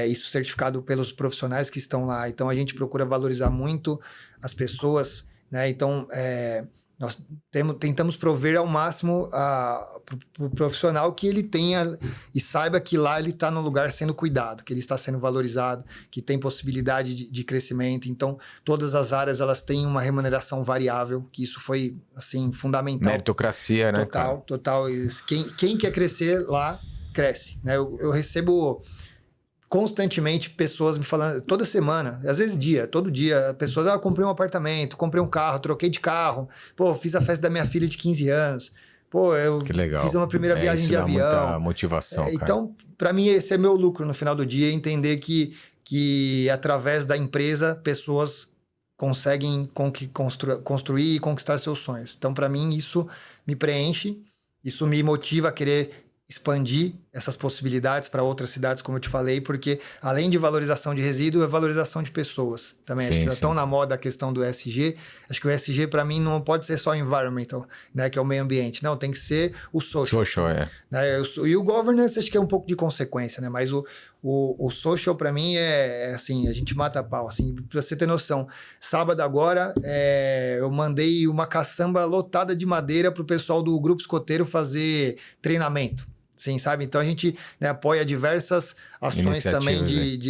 [SPEAKER 2] Isso certificado pelos profissionais que estão lá. Então, a gente procura valorizar muito as pessoas, né? Então, nós tentamos prover ao máximo para o profissional que ele tenha e saiba que lá ele está no lugar sendo cuidado, que ele está sendo valorizado, que tem possibilidade de crescimento. Então, todas as áreas elas têm uma remuneração variável, que isso foi assim fundamental.
[SPEAKER 1] Meritocracia, né?
[SPEAKER 2] Total. Quem quer crescer lá, cresce, né? Eu recebo constantemente pessoas me falando, toda semana, às vezes todo dia, pessoas, comprei um apartamento, comprei um carro, troquei de carro, fiz a festa da minha filha de 15 anos, eu fiz uma primeira viagem de avião.
[SPEAKER 1] Muita motivação, cara.
[SPEAKER 2] Então, para mim, esse é meu lucro no final do dia, entender que através da empresa, pessoas conseguem construir e conquistar seus sonhos. Então, para mim, isso me preenche, isso me motiva a querer expandir essas possibilidades para outras cidades, como eu te falei, porque além de valorização de resíduo, é valorização de pessoas também.
[SPEAKER 1] Sim,
[SPEAKER 2] acho que já
[SPEAKER 1] sim.
[SPEAKER 2] estão na moda a questão do ESG. Acho que o ESG, para mim, não pode ser só environmental, né, que é o meio ambiente. Não, tem que ser o social.
[SPEAKER 1] Social,
[SPEAKER 2] Né? E o governance, acho que é um pouco de consequência, né? Mas o social, para mim, é assim, a gente mata a pau. Assim, pra você ter noção, sábado agora, eu mandei uma caçamba lotada de madeira pro pessoal do Grupo Escoteiro fazer treinamento. Sim, sabe? Então a gente, né, apoia diversas ações também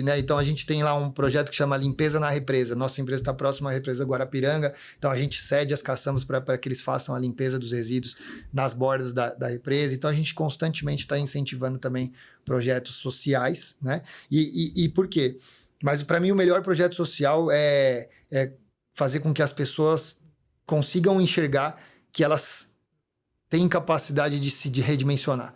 [SPEAKER 2] né? Então a gente tem lá um projeto que chama Limpeza na Represa. Nossa empresa está próxima à represa Guarapiranga, então a gente cede as caçambas para que eles façam a limpeza dos resíduos nas bordas da represa. Então a gente constantemente está incentivando também projetos sociais, né? E por quê? Mas para mim o melhor projeto social é fazer com que as pessoas consigam enxergar que elas têm capacidade de redimensionar.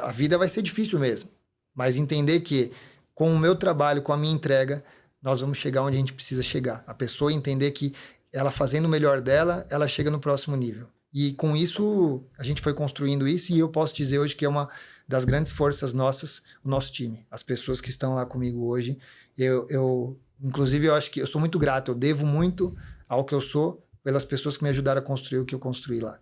[SPEAKER 2] A vida vai ser difícil mesmo, mas entender que com o meu trabalho, com a minha entrega, nós vamos chegar onde a gente precisa chegar. A pessoa entender que ela fazendo o melhor dela, ela chega no próximo nível. E com isso, a gente foi construindo isso e eu posso dizer hoje que é uma das grandes forças nossas, o nosso time. As pessoas que estão lá comigo hoje, inclusive eu acho que eu sou muito grato, eu devo muito ao que eu sou pelas pessoas que me ajudaram a construir o que eu construí lá.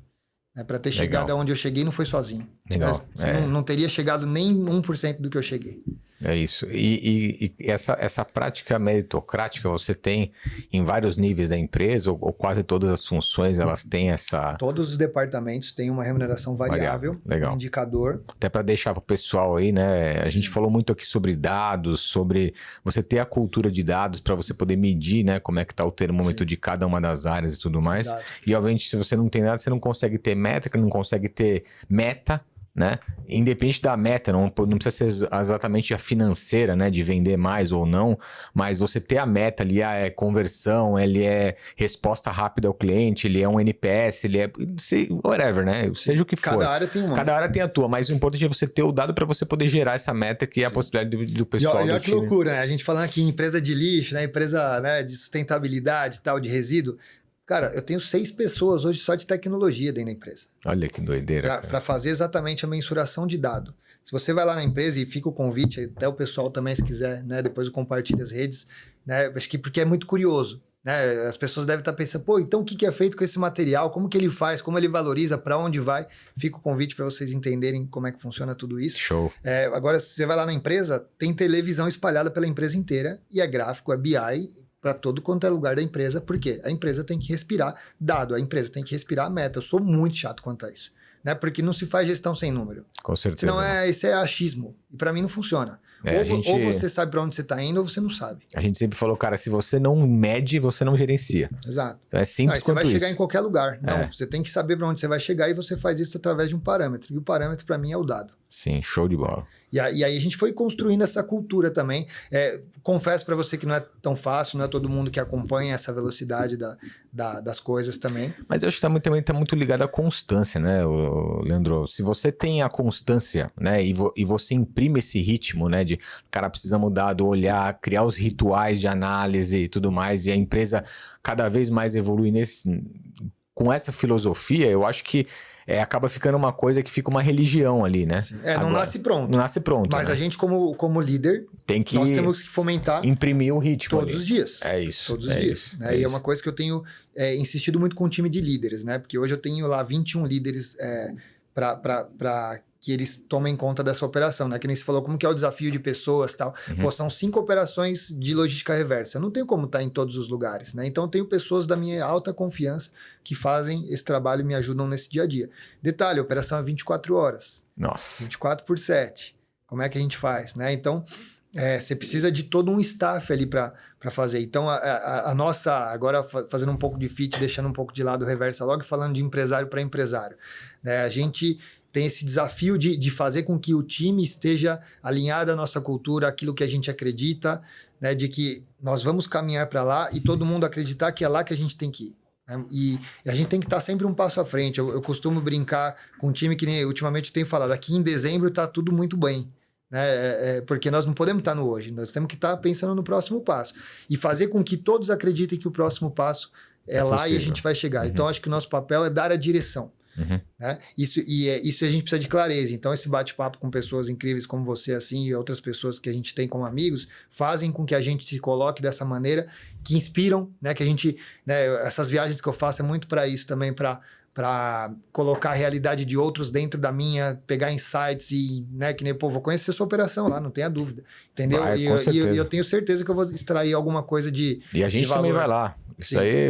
[SPEAKER 2] Para ter chegado aonde eu cheguei, não foi sozinho.
[SPEAKER 1] Legal.
[SPEAKER 2] Não teria chegado nem 1% do que eu cheguei.
[SPEAKER 1] É isso. E essa prática meritocrática você tem em vários níveis da empresa, ou quase todas as funções, elas têm essa...
[SPEAKER 2] Todos os departamentos têm uma remuneração variável.
[SPEAKER 1] Legal.
[SPEAKER 2] Um indicador.
[SPEAKER 1] Até para deixar para o pessoal aí, né? A gente falou muito aqui sobre dados, sobre você ter a cultura de dados para você poder medir, né? Como é que está o termômetro de cada uma das áreas e tudo mais.
[SPEAKER 2] Exato.
[SPEAKER 1] E, obviamente, se você não tem nada, você não consegue ter métrica, não consegue ter meta, né? Independente da meta, não precisa ser exatamente a financeira, né? De vender mais ou não, mas você ter a meta ali, é conversão, ele é resposta rápida ao cliente, ele é um NPS, ele é whatever, né? Seja o que for.
[SPEAKER 2] Cada área tem uma.
[SPEAKER 1] Cada área tem a tua, mas o importante é você ter o dado para você poder gerar essa meta, que é a possibilidade do pessoal.
[SPEAKER 2] E olha que loucura, né? A gente falando aqui em empresa de lixo, né? Empresa, né, de sustentabilidade e tal, de resíduo. Cara, eu tenho 6 pessoas hoje só de tecnologia dentro da empresa.
[SPEAKER 1] Olha que doideira.
[SPEAKER 2] Para fazer exatamente a mensuração de dado. Se você vai lá na empresa e fica o convite, até o pessoal também, se quiser, né? Depois eu compartilho as redes, né? Acho que porque é muito curioso, né? As pessoas devem estar pensando, pô, então o que é feito com esse material? Como que ele faz? Como ele valoriza? Para onde vai? Fica o convite para vocês entenderem como é que funciona tudo isso.
[SPEAKER 1] Show.
[SPEAKER 2] Agora, se você vai lá na empresa, tem televisão espalhada pela empresa inteira e é gráfico, é BI, para todo quanto é lugar da empresa, porque a empresa tem que respirar dado, a empresa tem que respirar meta. Eu sou muito chato quanto a isso, né? Porque não se faz gestão sem número.
[SPEAKER 1] Com certeza.
[SPEAKER 2] Senão isso é achismo. E para mim não funciona. Ou você sabe para onde você está indo, ou você não sabe.
[SPEAKER 1] A gente sempre falou, cara, se você não mede, você não gerencia.
[SPEAKER 2] Exato.
[SPEAKER 1] Então é simples
[SPEAKER 2] Você vai
[SPEAKER 1] quanto
[SPEAKER 2] chegar
[SPEAKER 1] isso.
[SPEAKER 2] em qualquer lugar. Não, você tem que saber para onde você vai chegar e você faz isso através de um parâmetro. E o parâmetro para mim é o dado.
[SPEAKER 1] Sim, show de bola.
[SPEAKER 2] E aí a gente foi construindo essa cultura também. Confesso para você que não é tão fácil, não é todo mundo que acompanha essa velocidade das coisas também.
[SPEAKER 1] Mas eu acho que também está muito ligado à constância, né, Leandro? Se você tem a constância, né, e você imprime esse ritmo, né, de cara precisa mudar do olhar, criar os rituais de análise e tudo mais, e a empresa cada vez mais evolui com essa filosofia, eu acho que acaba ficando uma coisa que fica uma religião ali, né?
[SPEAKER 2] Não nasce pronto.
[SPEAKER 1] Não nasce pronto,
[SPEAKER 2] mas
[SPEAKER 1] né?
[SPEAKER 2] a gente, como líder, nós temos que fomentar...
[SPEAKER 1] imprimir o ritmo
[SPEAKER 2] todos
[SPEAKER 1] ali.
[SPEAKER 2] os dias.
[SPEAKER 1] É isso.
[SPEAKER 2] Todos os dias.
[SPEAKER 1] Isso,
[SPEAKER 2] né? E é uma coisa que eu tenho insistido muito com o time de líderes, né? Porque hoje eu tenho lá 21 líderes para que eles tomem conta dessa operação, né? Que nem você falou, como que é o desafio de pessoas e tal. Pô, são 5 operações de logística reversa. Eu não tenho como estar em todos os lugares, né? Então eu tenho pessoas da minha alta confiança que fazem esse trabalho e me ajudam nesse dia a dia. Detalhe, a operação é 24 horas.
[SPEAKER 1] Nossa.
[SPEAKER 2] 24/7. Como é que a gente faz, né? Então, você precisa de todo um staff ali para fazer. Então, a nossa... Agora, fazendo um pouco de fit, deixando um pouco de lado o Reversa Log, falando de empresário para empresário. Né? A gente tem esse desafio de fazer com que o time esteja alinhado à nossa cultura, aquilo que a gente acredita, né? De que nós vamos caminhar para lá e todo mundo acreditar que é lá que a gente tem que ir. Né? E a gente tem que estar sempre um passo à frente. Eu costumo brincar com um time que nem ultimamente eu tenho falado, aqui em dezembro está tudo muito bem. Né? Porque nós não podemos estar no hoje, nós temos que estar pensando no próximo passo. E fazer com que todos acreditem que o próximo passo é lá possível. E a gente vai chegar. Então, acho que o nosso papel é dar a direção. Né? Isso a gente precisa de clareza. Então, esse bate-papo com pessoas incríveis como você, assim, e outras pessoas que a gente tem como amigos, fazem com que a gente se coloque dessa maneira, que inspiram, né? Que a gente, né? Essas viagens que eu faço é muito para isso também, para colocar a realidade de outros dentro da minha, pegar insights e, né, que nem, pô, vou conhecer sua operação lá, não tenha dúvida, entendeu?
[SPEAKER 1] Vai,
[SPEAKER 2] e
[SPEAKER 1] com
[SPEAKER 2] eu tenho certeza que eu vou extrair alguma coisa de
[SPEAKER 1] E a gente também vai lá. Isso
[SPEAKER 2] Sim.
[SPEAKER 1] aí,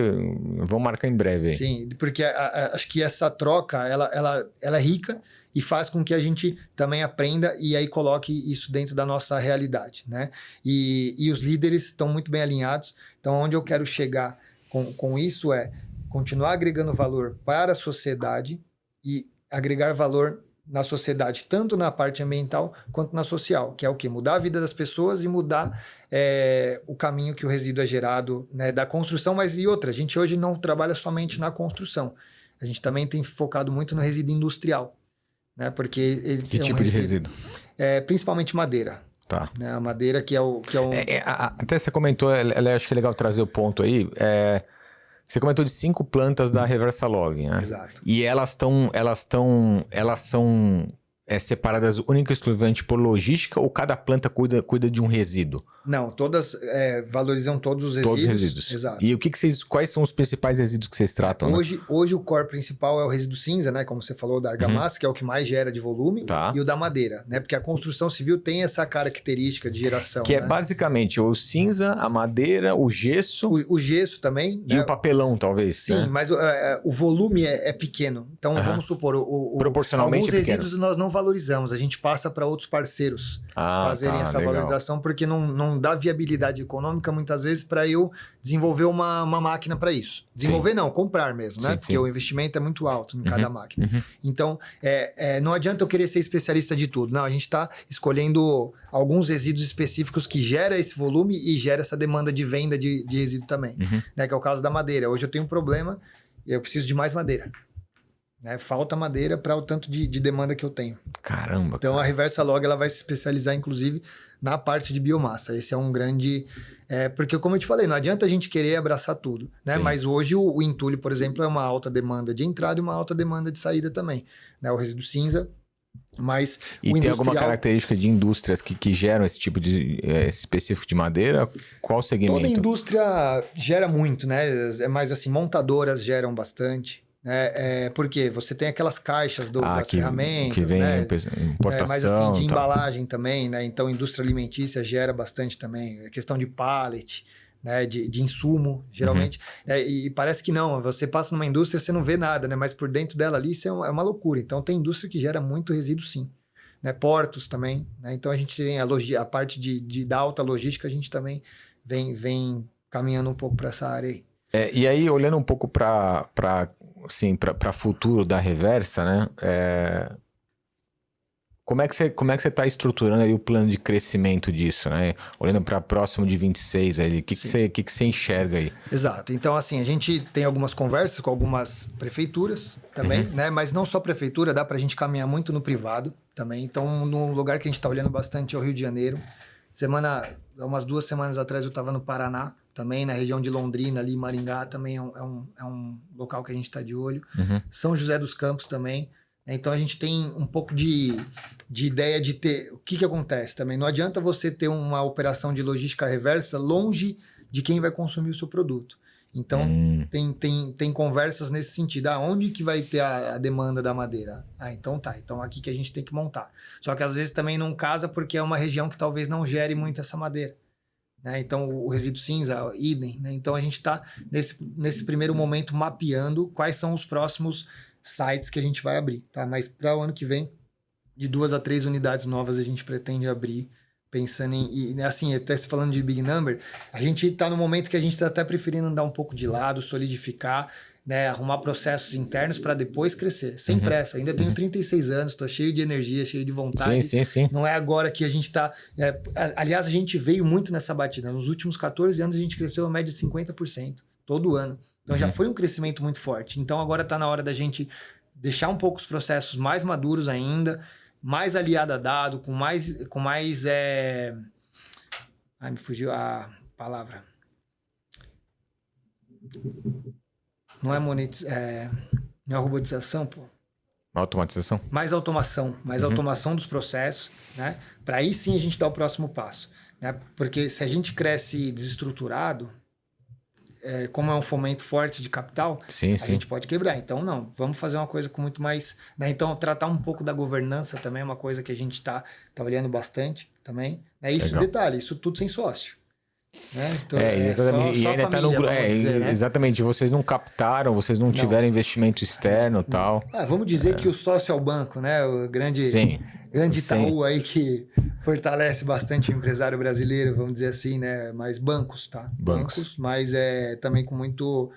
[SPEAKER 1] vamos marcar em breve aí.
[SPEAKER 2] Sim, porque acho que essa troca, ela é rica e faz com que a gente também aprenda e aí coloque isso dentro da nossa realidade, né? E os líderes estão muito bem alinhados. Então, onde eu quero chegar com isso é continuar agregando valor para a sociedade e agregar valor na sociedade, tanto na parte ambiental quanto na social, que é o quê? Mudar a vida das pessoas e mudar o caminho que o resíduo é gerado, né, da construção, mas e outra, a gente hoje não trabalha somente na construção, a gente também tem focado muito no resíduo industrial, né, porque ele
[SPEAKER 1] Que tipo de resíduo?
[SPEAKER 2] Principalmente madeira.
[SPEAKER 1] Tá.
[SPEAKER 2] Né, a madeira que é o...
[SPEAKER 1] Até você comentou, acho que é legal trazer o ponto aí, você comentou de 5 plantas da Reversa Log, né?
[SPEAKER 2] Exato.
[SPEAKER 1] E elas são separadas única e exclusivamente por logística ou cada planta cuida de um resíduo?
[SPEAKER 2] Não, todas valorizam todos os resíduos.
[SPEAKER 1] Todos os resíduos.
[SPEAKER 2] Exato.
[SPEAKER 1] E quais são os principais resíduos que vocês tratam?
[SPEAKER 2] Hoje o core principal é o resíduo cinza, né? Como você falou, da argamassa, que é o que mais gera de volume,
[SPEAKER 1] Tá.
[SPEAKER 2] E o da madeira, né? Porque a construção civil tem essa característica de geração.
[SPEAKER 1] Que
[SPEAKER 2] né?
[SPEAKER 1] é basicamente o cinza, a madeira, o gesso
[SPEAKER 2] o gesso também.
[SPEAKER 1] e
[SPEAKER 2] né?
[SPEAKER 1] o papelão, talvez.
[SPEAKER 2] Sim,
[SPEAKER 1] né?
[SPEAKER 2] mas o volume é pequeno. Então, vamos supor,
[SPEAKER 1] Proporcionalmente
[SPEAKER 2] alguns
[SPEAKER 1] é pequeno.
[SPEAKER 2] resíduos nós não valorizamos. A gente passa para outros parceiros fazerem essa
[SPEAKER 1] legal.
[SPEAKER 2] valorização, porque não dá viabilidade econômica, muitas vezes, para eu desenvolver uma máquina para isso. Desenvolver não, comprar mesmo, né?
[SPEAKER 1] Sim,
[SPEAKER 2] Porque
[SPEAKER 1] sim.
[SPEAKER 2] o investimento é muito alto em cada máquina. Então, não adianta eu querer ser especialista de tudo. Não, a gente está escolhendo alguns resíduos específicos que gera esse volume e gera essa demanda de venda de resíduo também. Né? Que é o caso da madeira. Hoje eu tenho um problema, eu preciso de mais madeira. Né? Falta madeira para o tanto de demanda que eu tenho.
[SPEAKER 1] Caramba.
[SPEAKER 2] Então a Reversa Log ela vai se especializar, inclusive, na parte de biomassa. Esse é um grande... porque, como eu te falei, não adianta a gente querer abraçar tudo. Né? Mas hoje o entulho, por exemplo, é uma alta demanda de entrada e uma alta demanda de saída também. Né? O resíduo cinza. Mas
[SPEAKER 1] e tem alguma característica de indústrias que geram esse tipo de específico de madeira? Qual segmento?
[SPEAKER 2] Toda indústria gera muito, né? Mas assim, montadoras geram bastante. Porque você tem aquelas caixas das ferramentas,
[SPEAKER 1] que vem
[SPEAKER 2] né?
[SPEAKER 1] Importação,
[SPEAKER 2] mas assim, de embalagem também, né? Então, indústria alimentícia gera bastante também. A questão de pallet, né? De insumo, geralmente. E parece que não, você passa numa indústria, você não vê nada, né? Mas por dentro dela ali, isso é uma loucura. Então, tem indústria que gera muito resíduo, sim. Né? Portos também, né? Então, a gente tem a parte da alta logística, a gente também vem caminhando um pouco para essa área aí.
[SPEAKER 1] E aí, olhando um pouco para futuro da Reversa, né? Como é que você está estruturando aí o plano de crescimento disso, né? Olhando para próximo de 26 aí, o que você enxerga aí?
[SPEAKER 2] Exato. Então, assim, a gente tem algumas conversas com algumas prefeituras também, né? Mas não só prefeitura, dá para a gente caminhar muito no privado também. Então, num lugar que a gente está olhando bastante é o Rio de Janeiro. Umas 2 semanas atrás eu estava no Paraná, também na região de Londrina, ali Maringá, também é um local que a gente está de olho. São José dos Campos também. Então a gente tem um pouco de ideia de ter... O que acontece também? Não adianta você ter uma operação de logística reversa longe de quem vai consumir o seu produto. Então tem conversas nesse sentido. Onde que vai ter a demanda da madeira? Então tá. Então aqui que a gente tem que montar. Só que às vezes também não casa porque é uma região que talvez não gere muito essa madeira. Né? Então o resíduo cinza, idem. Né? Então a gente está nesse primeiro momento mapeando quais são os próximos sites que a gente vai abrir, tá? Mas para o ano que vem, de 2 a 3 unidades novas a gente pretende abrir, pensando assim, até se falando de big number, a gente está no momento que a gente está até preferindo andar um pouco de lado, solidificar, né? Arrumar processos internos para depois crescer, sem pressa. Ainda tenho 36 anos, estou cheio de energia, cheio de vontade.
[SPEAKER 1] Sim.
[SPEAKER 2] Não é agora que a gente está... aliás, a gente veio muito nessa batida. Nos últimos 14 anos a gente cresceu a média de 50%, todo ano. Então já foi um crescimento muito forte. Então agora está na hora da gente deixar um pouco os processos mais maduros ainda, mais aliado a dado, com mais me fugiu a palavra. Não é robotização, pô.
[SPEAKER 1] Automatização?
[SPEAKER 2] Mais automação dos processos, né? Para aí sim a gente dar o próximo passo, né? Porque se a gente cresce desestruturado, como é um fomento forte de capital,
[SPEAKER 1] Sim.
[SPEAKER 2] gente pode quebrar. Então, não, vamos fazer uma coisa com muito mais... Né? Então, tratar um pouco da governança também é uma coisa que a gente está olhando bastante também. Isso, legal. Detalhe, isso tudo sem sócio. Né? Então,
[SPEAKER 1] exatamente.
[SPEAKER 2] Só
[SPEAKER 1] e ainda
[SPEAKER 2] família,
[SPEAKER 1] tá no
[SPEAKER 2] dizer, né?
[SPEAKER 1] Exatamente, vocês não captaram, vocês não tiveram investimento externo e tal.
[SPEAKER 2] Vamos dizer que o sócio é o banco, né? O grande Itaú aí que fortalece bastante o empresário brasileiro, vamos dizer assim, né? Mas bancos, tá? Bancos, mas também com muito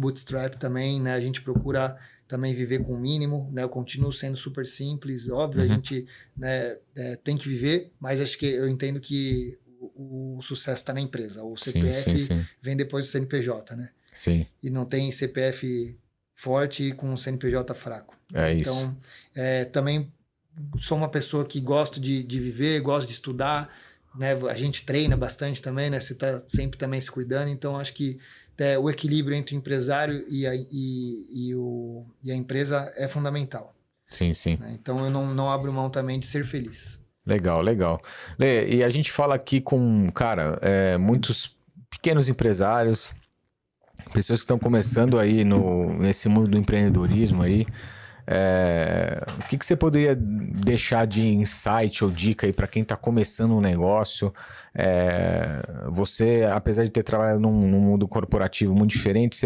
[SPEAKER 2] bootstrap também, né? A gente procura também viver com o mínimo, né? Eu continuo sendo super simples, óbvio, a gente, né, tem que viver, mas acho que eu entendo que o sucesso está na empresa. O CPF vem depois do CNPJ, né? Sim. E não tem CPF forte com CNPJ fraco. Então, também sou uma pessoa que gosto de viver, gosto de estudar, né? A gente treina bastante também, né? Você está sempre também se cuidando, então acho que o equilíbrio entre o empresário e a empresa é fundamental. Sim. Né? Então eu não abro mão também de ser feliz.
[SPEAKER 1] Legal. Lê, e a gente fala aqui com, cara, muitos pequenos empresários, pessoas que estão começando aí nesse mundo do empreendedorismo aí. O que você poderia deixar de insight ou dica aí para quem está começando um negócio? Você, apesar de ter trabalhado num mundo corporativo muito diferente,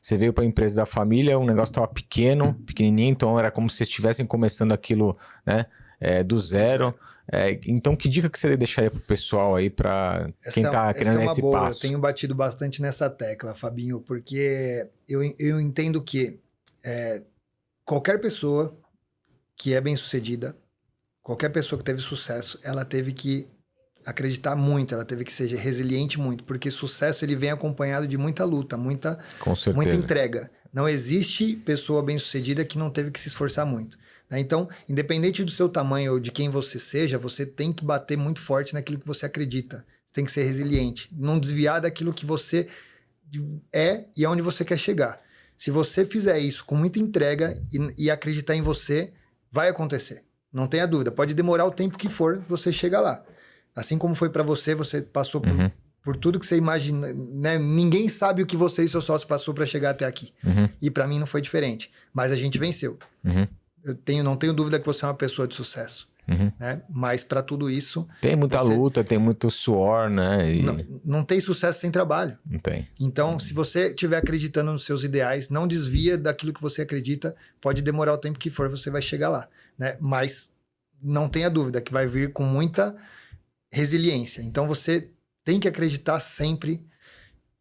[SPEAKER 1] você veio para a empresa da família, o negócio estava pequenininho, então era como se vocês estivessem começando aquilo, né, do zero. Então, que dica que você deixaria pro pessoal aí para quem tá querendo esse passo?
[SPEAKER 2] Eu tenho batido bastante nessa tecla, Fabinho, porque eu entendo que qualquer pessoa que é bem-sucedida, qualquer pessoa que teve sucesso, ela teve que acreditar muito, ela teve que ser resiliente muito, porque sucesso ele vem acompanhado de muita luta, muita entrega. Não existe pessoa bem-sucedida que não teve que se esforçar muito. Então, independente do seu tamanho ou de quem você seja, você tem que bater muito forte naquilo que você acredita. Tem que ser resiliente. Não desviar daquilo que você é e aonde você quer chegar. Se você fizer isso com muita entrega e acreditar em você, vai acontecer. Não tenha dúvida. Pode demorar o tempo que for, você chega lá. Assim como foi para você, você passou por tudo que você imagina. Né? Ninguém sabe o que você e seu sócio passou para chegar até aqui. E para mim não foi diferente. Mas a gente venceu. Não tenho dúvida que você é uma pessoa de sucesso. Né? Mas para tudo isso...
[SPEAKER 1] Tem muita luta, tem muito suor, né?
[SPEAKER 2] Não tem sucesso sem trabalho.
[SPEAKER 1] Não tem.
[SPEAKER 2] Então, se você estiver acreditando nos seus ideais, não desvia daquilo que você acredita, pode demorar o tempo que for, você vai chegar lá. Né? Mas não tenha dúvida que vai vir com muita resiliência. Então, você tem que acreditar sempre,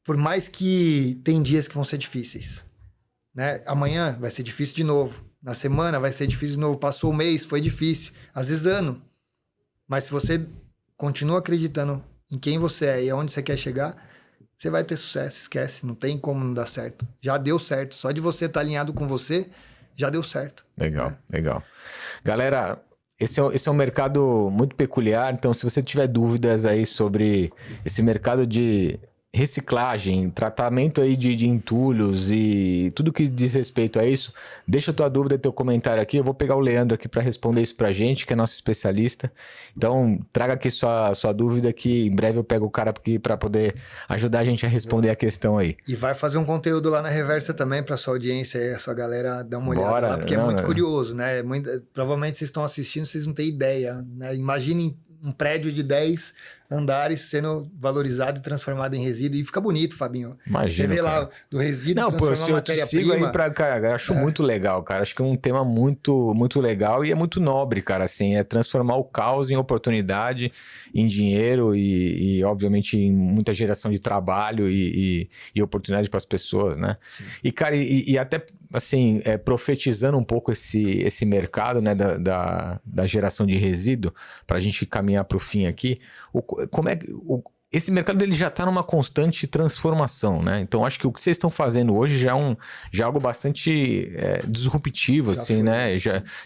[SPEAKER 2] por mais que tem dias que vão ser difíceis. Né? Amanhã vai ser difícil de novo. Na semana vai ser difícil de novo. Passou o mês, foi difícil. Às vezes ano. Mas se você continua acreditando em quem você é e aonde você quer chegar, você vai ter sucesso. Esquece, não tem como não dar certo. Já deu certo. Só de você estar alinhado com você, já deu certo.
[SPEAKER 1] Legal. Galera, esse é um mercado muito peculiar. Então, se você tiver dúvidas aí sobre esse mercado de reciclagem, tratamento aí de entulhos e tudo que diz respeito a isso, deixa a tua dúvida, teu comentário aqui. Eu vou pegar o Leandro aqui para responder isso pra gente, que é nosso especialista. Então, traga aqui sua dúvida, que em breve eu pego o cara aqui para poder ajudar a gente a responder a questão aí.
[SPEAKER 2] E vai fazer um conteúdo lá na Reversa também para sua audiência aí, a sua galera dar uma olhada lá, porque é muito curioso, né? Provavelmente vocês estão assistindo, vocês não têm ideia, né? Imaginem um prédio de 10 andares sendo valorizado e transformado em resíduo. E fica bonito, Fabinho.
[SPEAKER 1] Imagina,
[SPEAKER 2] você vê
[SPEAKER 1] cara.
[SPEAKER 2] Lá do resíduo transformar em matéria-prima.
[SPEAKER 1] Eu te sigo aí cara, eu acho muito legal, cara. Acho que é um tema muito, muito legal e é muito nobre, cara. Assim, é transformar o caos em oportunidade, em dinheiro e obviamente, em muita geração de trabalho e oportunidade para as pessoas, né? Sim. E, cara, e até, assim, profetizando um pouco esse mercado, né, da geração de resíduo, para a gente caminhar para o fim aqui, esse mercado ele já está numa constante transformação, né? Então, acho que o que vocês estão fazendo hoje já é algo bastante disruptivo, já assim, foi, né?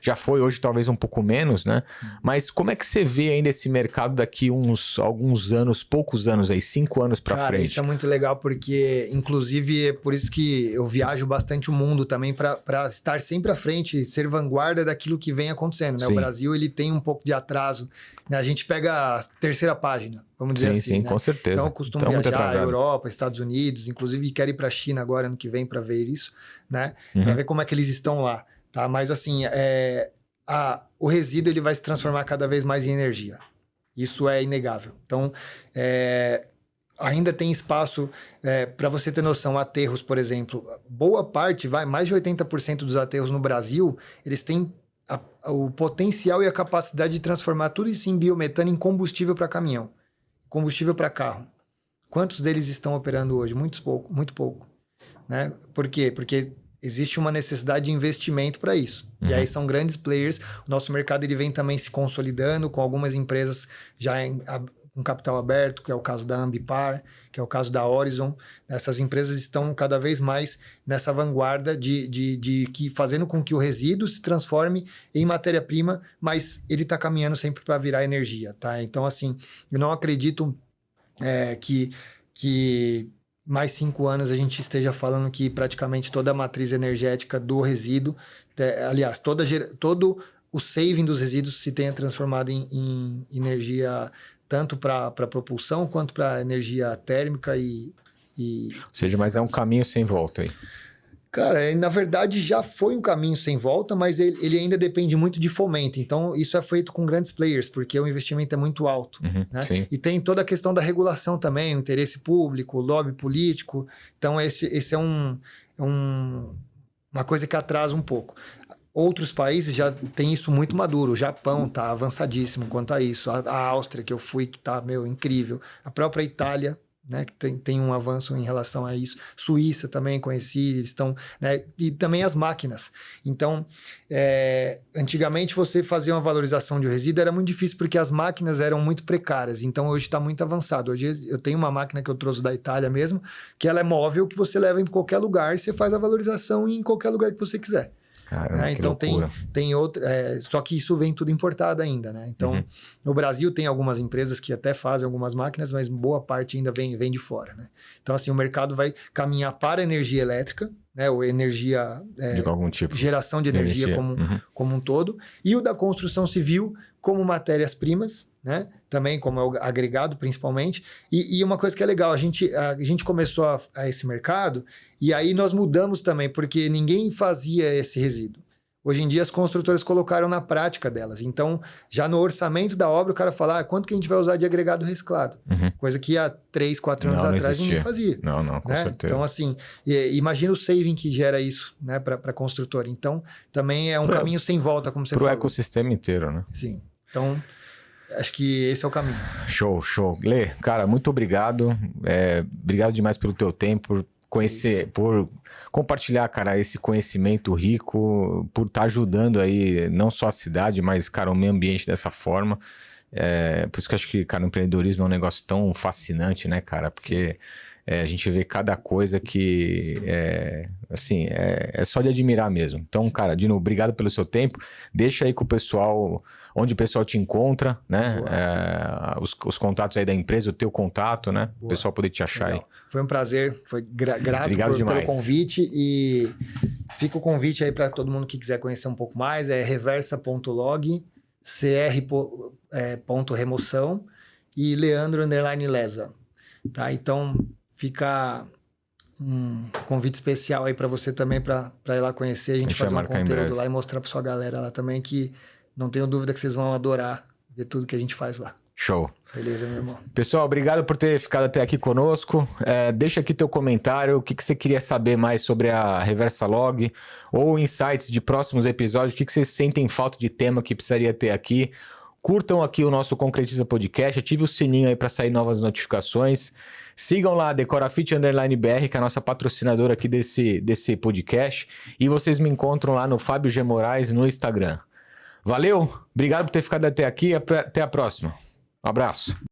[SPEAKER 1] Já foi, hoje talvez um pouco menos, né? Mas como é que você vê ainda esse mercado daqui alguns anos, poucos anos aí, 5 anos para frente?
[SPEAKER 2] Isso é muito legal porque, inclusive, é por isso que eu viajo bastante o mundo também para estar sempre à frente, ser vanguarda daquilo que vem acontecendo, né?
[SPEAKER 1] Sim.
[SPEAKER 2] O Brasil, ele tem um pouco de atraso, né? A gente pega a terceira página, vamos dizer assim.
[SPEAKER 1] Sim,
[SPEAKER 2] né?
[SPEAKER 1] com certeza.
[SPEAKER 2] Então, eu costumo viajar à Europa, Estados Unidos, inclusive quero ir para a China agora, ano que vem, para ver isso, né? Para ver como é que eles estão lá, tá? Mas, assim, o resíduo ele vai se transformar cada vez mais em energia. Isso é inegável. Então, ainda tem espaço para você ter noção. Aterros, por exemplo, boa parte, mais de 80% dos aterros no Brasil, eles têm o potencial e a capacidade de transformar tudo isso em biometano em combustível para caminhão, combustível para carro. Quantos deles estão operando hoje? Muito pouco. Né? Por quê? Porque existe uma necessidade de investimento para isso. E aí são grandes players. O nosso mercado ele vem também se consolidando com algumas empresas já com capital aberto, que é o caso da Ambipar, que é o caso da Horizon. Essas empresas estão cada vez mais nessa vanguarda fazendo com que o resíduo se transforme em matéria-prima, mas ele está caminhando sempre para virar energia, tá? Então, assim, eu não acredito que mais 5 anos a gente esteja falando que praticamente toda a matriz energética do resíduo, aliás, todo o saving dos resíduos se tenha transformado em energia tanto para propulsão quanto para energia térmica
[SPEAKER 1] Ou seja, mas é um caminho sem volta aí.
[SPEAKER 2] Cara, na verdade já foi um caminho sem volta, mas ele ainda depende muito de fomento. Então, isso é feito com grandes players, porque o investimento é muito alto. Né?
[SPEAKER 1] Sim.
[SPEAKER 2] E tem toda a questão da regulação também, o interesse público, o lobby político. Então, esse é uma coisa que atrasa um pouco. Outros países já têm isso muito maduro. O Japão está avançadíssimo quanto a isso. A Áustria, que eu fui, que está, incrível. A própria Itália, né, que tem um avanço em relação a isso. Suíça também conheci, eles estão... Né, e também as máquinas. Então, antigamente você fazia uma valorização de um resíduo era muito difícil porque as máquinas eram muito precárias. Então, hoje está muito avançado. Hoje eu tenho uma máquina que eu trouxe da Itália mesmo, que ela é móvel, que você leva em qualquer lugar e você faz a valorização em qualquer lugar que você quiser.
[SPEAKER 1] Caramba,
[SPEAKER 2] então tem outro, só que isso vem tudo importado ainda, né? Então no Brasil tem algumas empresas que até fazem algumas máquinas, mas boa parte ainda vem de fora, né? Então assim o mercado vai caminhar para a energia elétrica, né? Ou energia
[SPEAKER 1] de algum tipo,
[SPEAKER 2] geração de energia como um todo, e o da construção civil como matérias-primas, né? Também como agregado principalmente. E uma coisa que é legal, a gente começou a esse mercado e aí nós mudamos também, porque ninguém fazia esse resíduo. Hoje em dia as construtoras colocaram na prática delas. Então, já no orçamento da obra, o cara fala, quanto que a gente vai usar de agregado reciclado? Coisa que há 3, 4 anos atrás ninguém fazia.
[SPEAKER 1] Não, com certeza.
[SPEAKER 2] Então, assim, imagina o saving que gera isso, né, para a construtora. Então, também é um caminho sem volta, como você falou.
[SPEAKER 1] Para o ecossistema inteiro, né?
[SPEAKER 2] Sim. Então, acho que esse é o caminho.
[SPEAKER 1] Show. Lê, cara, muito obrigado. Obrigado demais pelo teu tempo, por compartilhar, cara, esse conhecimento rico, por estar ajudando aí, não só a cidade, mas, cara, o meio ambiente dessa forma. Por isso que eu acho que, cara, o empreendedorismo é um negócio tão fascinante, né, cara? Porque a gente vê cada coisa que é só de admirar mesmo. Então, cara, de novo, obrigado pelo seu tempo. Deixa aí com o pessoal, onde o pessoal te encontra, né? Os contatos aí da empresa, o teu contato, né? O pessoal poder te achar. Legal.
[SPEAKER 2] Aí. Foi um prazer, foi grato
[SPEAKER 1] pelo
[SPEAKER 2] convite e fica o convite aí para todo mundo que quiser conhecer um pouco mais, reversa.log, cr.remoção e Leandro_Lesa, tá? Então, fica um convite especial aí para você também, para ir lá conhecer, a gente fazer um conteúdo lá e mostrar para sua galera lá também, que não tenho dúvida que vocês vão adorar ver tudo que a gente faz lá.
[SPEAKER 1] Show.
[SPEAKER 2] Beleza, meu irmão.
[SPEAKER 1] Pessoal, obrigado por ter ficado até aqui conosco. Deixa aqui teu comentário, o que você queria saber mais sobre a Reversa Log, ou insights de próximos episódios, o que vocês sentem falta de tema que precisaria ter aqui. Curtam aqui o nosso Concretiza Podcast, ative o sininho aí para sair novas notificações. Sigam lá a DecoraFit_BR, que é a nossa patrocinadora aqui desse podcast. E vocês me encontram lá no Fábio G. Moraes no Instagram. Valeu, obrigado por ter ficado até aqui, até a próxima. Um abraço.